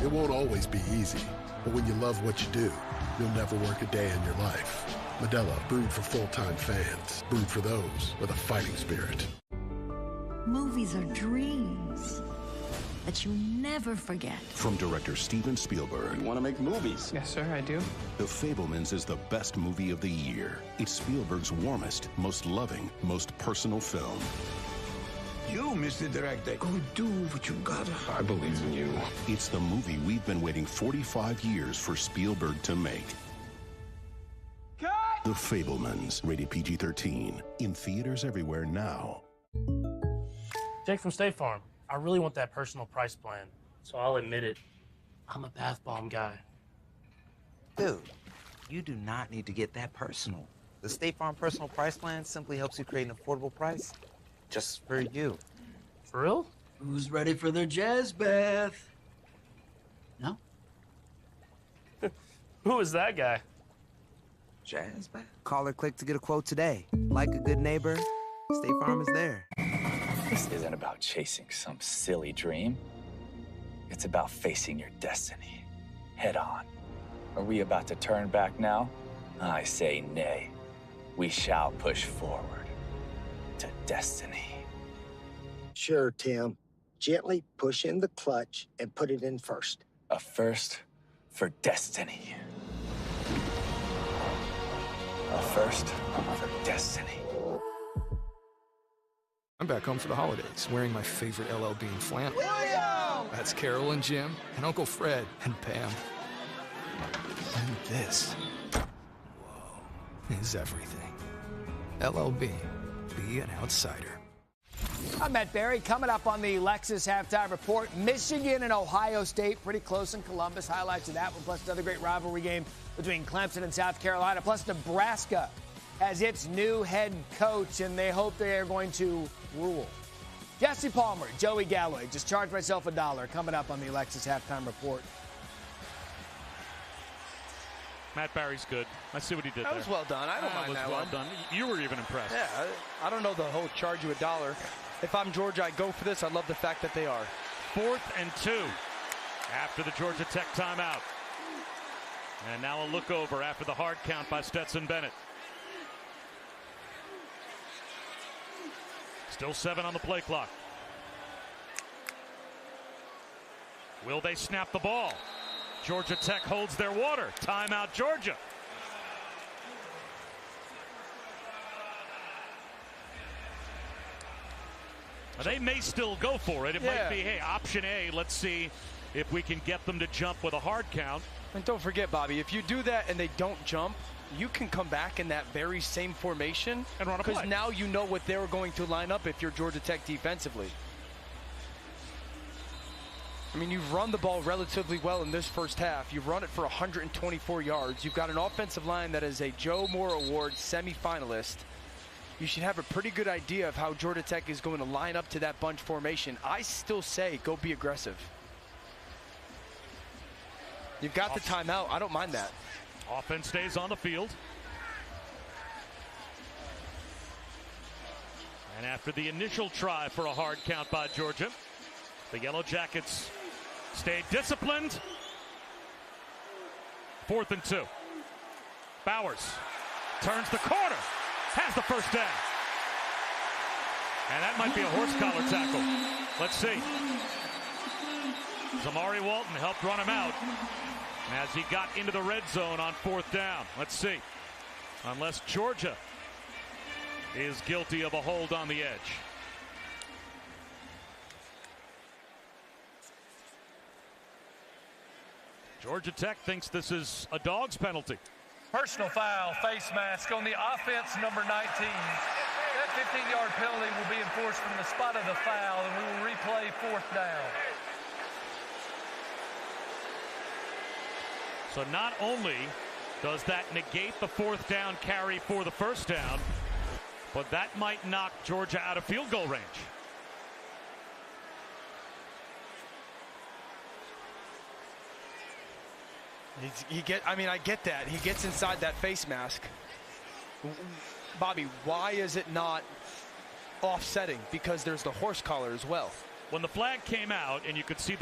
It won't always be easy, but when you love what you do, you'll never work a day in your life. Modelo, brewed for full-time fans, brewed for those with a fighting spirit. Movies are dreams that you never forget. From director Steven Spielberg. You want to make movies? Yes, sir, I do. The Fabelmans is the best movie of the year. It's Spielberg's warmest, most loving, most personal film. You, Mr. Director, go do what you gotta. I believe in you. It's the movie we've been waiting 45 years for Spielberg to make. Cut! The Fabelmans, rated PG-13, in theaters everywhere now. Jake from State Farm. I really want that personal price plan, so I'll admit it. I'm a bath bomb guy. Dude, you do not need to get that personal. The State Farm Personal Price Plan simply helps you create an affordable price just for you. For real? Who's ready for their jazz bath? No? Who is that guy? Jazz bath? Call or click to get a quote today. Like a good neighbor, State Farm is there. This isn't about chasing some silly dream. It's about facing your destiny head on. Are we about to turn back now? I say nay. We shall push forward to destiny. Sure, Tim. Gently push in the clutch and put it in first. A first for destiny. A first for destiny. I'm back home for the holidays, wearing my favorite LL Bean flannel. That's Carol and Jim, and Uncle Fred and Pam. And this, whoa, is everything. LL Bean, be an outsider. I'm Matt Barry. Coming up on the Lexus Halftime Report, Michigan and Ohio State, pretty close in Columbus. Highlights of that one, plus another great rivalry game between Clemson and South Carolina. Plus Nebraska has its new head coach, and they hope they are going to rule. Jesse Palmer, Joey Galloway, just charged myself $1. Coming up on the Lexus Halftime Report. Matt Barry's good. I see what he did there. That was well done. I don't mind that well one. done. You were even impressed. Yeah, I don't know the whole charge you $1. If I'm Georgia, I go for this. I love the fact that they are. 4th and 2 after the Georgia Tech timeout. And now a look over after the hard count by Stetson Bennett. Still 7 on the play clock. Will they snap the ball? Georgia Tech holds their water. Timeout, Georgia. They may still go for it. It might be, hey, option A. Let's see if we can get them to jump with a hard count. And don't forget, Bobby, if you do that and they don't jump, you can come back in that very same formation and run a play. Because now you know what they're going to line up if you're Georgia Tech defensively. I mean, you've run the ball relatively well in this first half. You've run it for 124 yards. You've got an offensive line that is a Joe Moore Award semifinalist. You should have a pretty good idea of how Georgia Tech is going to line up to that bunch formation. I still say go be aggressive. You've got the timeout. I don't mind that. Offense stays on the field. And after the initial try for a hard count by Georgia, the Yellow Jackets stayed disciplined. 4th and 2. Bowers turns the corner, has the first down. And that might be a horse collar tackle. Let's see. Zamari Walton helped run him out as he got into the red zone on 4th down. Let's see. Unless Georgia is guilty of a hold on the edge. Georgia Tech thinks this is a dog's penalty. Personal foul, face mask on the offense, number 19. That 15-yard penalty will be enforced from the spot of the foul, and we will replay 4th down. So not only does that negate the 4th down carry for the first down, but that might knock Georgia out of field goal range. I get that. He gets inside that face mask. Bobby, why is it not offsetting? Because there's the horse collar as well. When the flag came out and you could see